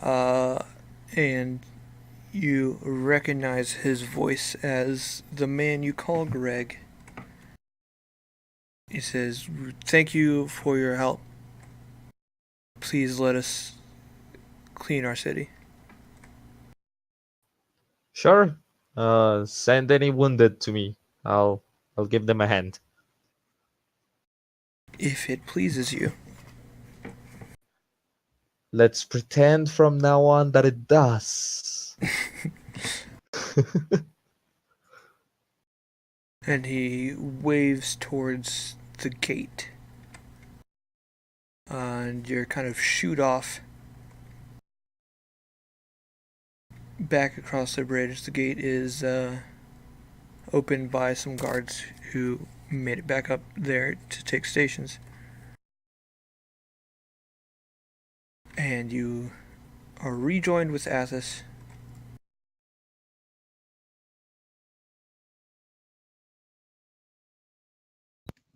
and you recognize his voice as the man you call Greg. He says, "Thank you for your help. Please let us clean our city." Sure. Send any wounded to me. I'll give them a hand. If it pleases you. Let's pretend from now on that it does. And he waves towards the gate. And you're kind of shoot off back across the bridge. The gate is opened by some guards who made it back up there to take stations. And you are rejoined with Athos.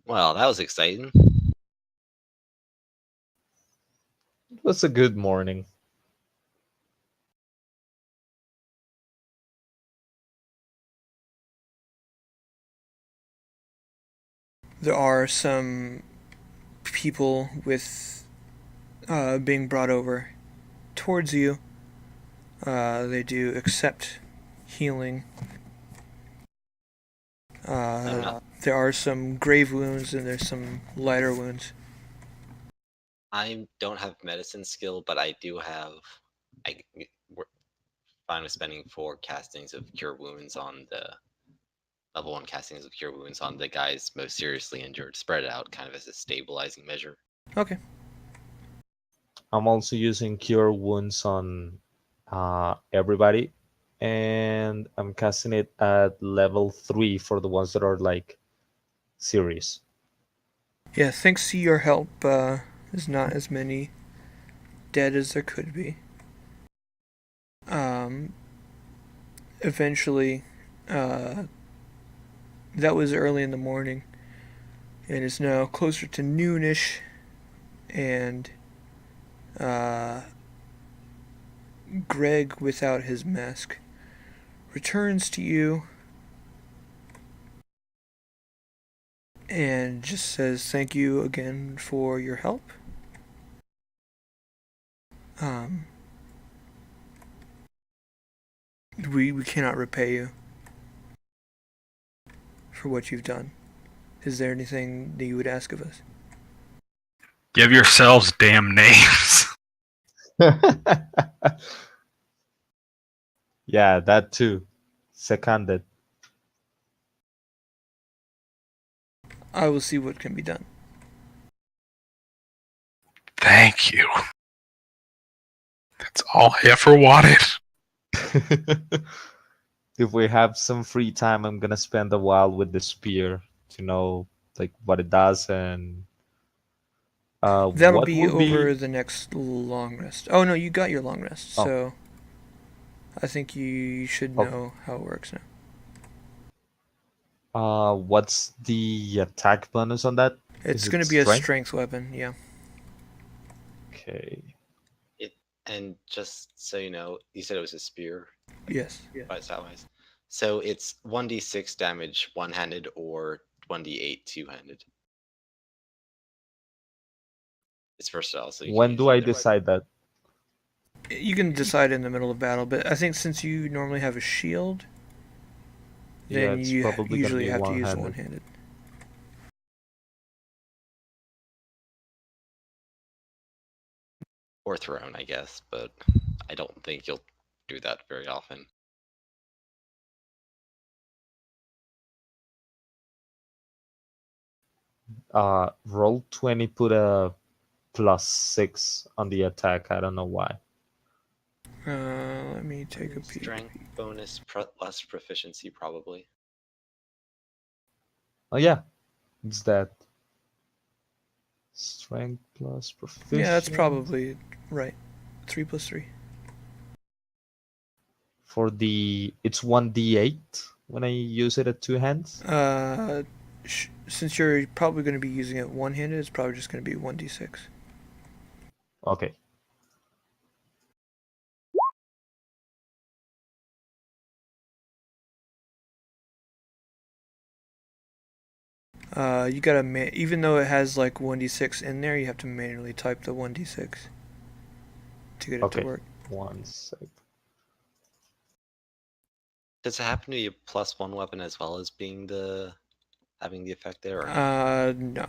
Well, that was exciting. It was a good morning. There are some people with being brought over towards you. They do accept healing. There are some grave wounds and there's some lighter wounds. I don't have medicine skill, but I do have. We're fine with spending 4 castings of cure wounds on the level 1 castings of cure wounds on the guys most seriously injured. Spread it out, kind of as a stabilizing measure. Okay. I'm also using cure wounds on everybody, and I'm casting it at level 3 for the ones that are like serious. Yeah, thanks to your help, there's not as many dead as there could be. Eventually, that was early in the morning, and it's now closer to noonish, and Greg, without his mask, returns to you and just says thank you again for your help. We cannot repay you for what you've done. Is there anything that you would ask of us? Give yourselves damn names. Yeah, that too. Seconded. I will see what can be done. Thank you. That's all I ever wanted. If we have some free time, I'm gonna spend a while with the spear to know like what it does and That'll what be will over be. the next long rest. Oh no, you got your long rest, Oh. so I think you should Okay. know how it works now. What's the attack bonus on that? It's Is going it to be a strength? strength weapon, yeah. Okay. And just so you know, you said it was a spear. Yes. By size. So it's 1d6 damage one-handed or 1d8 two-handed. It's versatile, so you can When use do I either. decide that? You can decide in the middle of battle, but I think since you normally have a shield, Yeah, then it's you probably gonna usually be have to use one-handed. one-handed. Or thrown, I guess, but I don't think you'll do that very often. Roll 20, put a +6 on the attack. I don't know why. Let me take a peek. Strength bonus plus proficiency, probably. Oh yeah, it's that. Strength plus proficiency. Yeah, that's probably right. 3 plus 3. For the, it's 1d8 when I use it at two hands. Since you're probably going to be using it one-handed, it's probably just going to be 1d6. Okay. You gotta even though it has like 1d6 in there, you have to manually type the 1d6 to get it to work. 1 sec. Does it happen to be a +1 weapon as well as being having the effect there? Or No.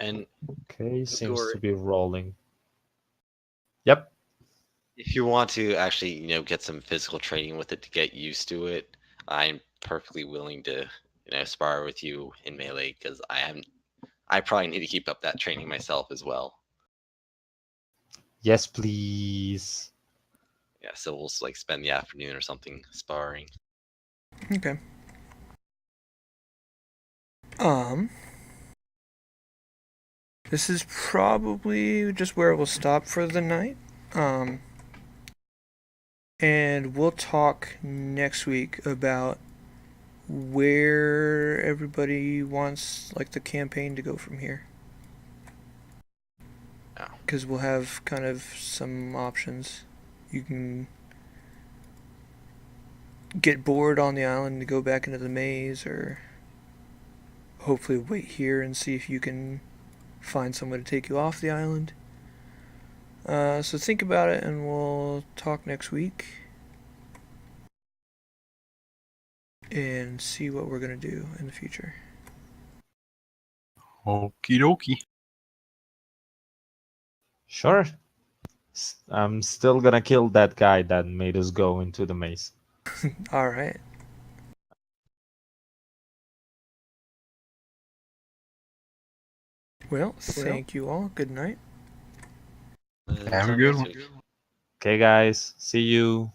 And Okay, seems Igor, to be rolling. Yep. if you want to actually, get some physical training with it to get used to it, I'm perfectly willing to, spar with you in melee because I probably need to keep up that training myself as well. Yes, please. Yeah, so we'll like spend the afternoon or something sparring. Okay. This is probably just where we'll stop for the night. And we'll talk next week about where everybody wants like the campaign to go from here. Yeah. Because we'll have kind of some options. You can get bored on the island and go back into the maze, or hopefully wait here and see if you can find someone to take you off the island. So think about it, and we'll talk next week and see what we're going to do in the future. Okie dokie. Sure. I'm still gonna kill that guy that made us go into the maze. All right. Well, thank you all. Good night. Have a good one. Okay, guys. See you.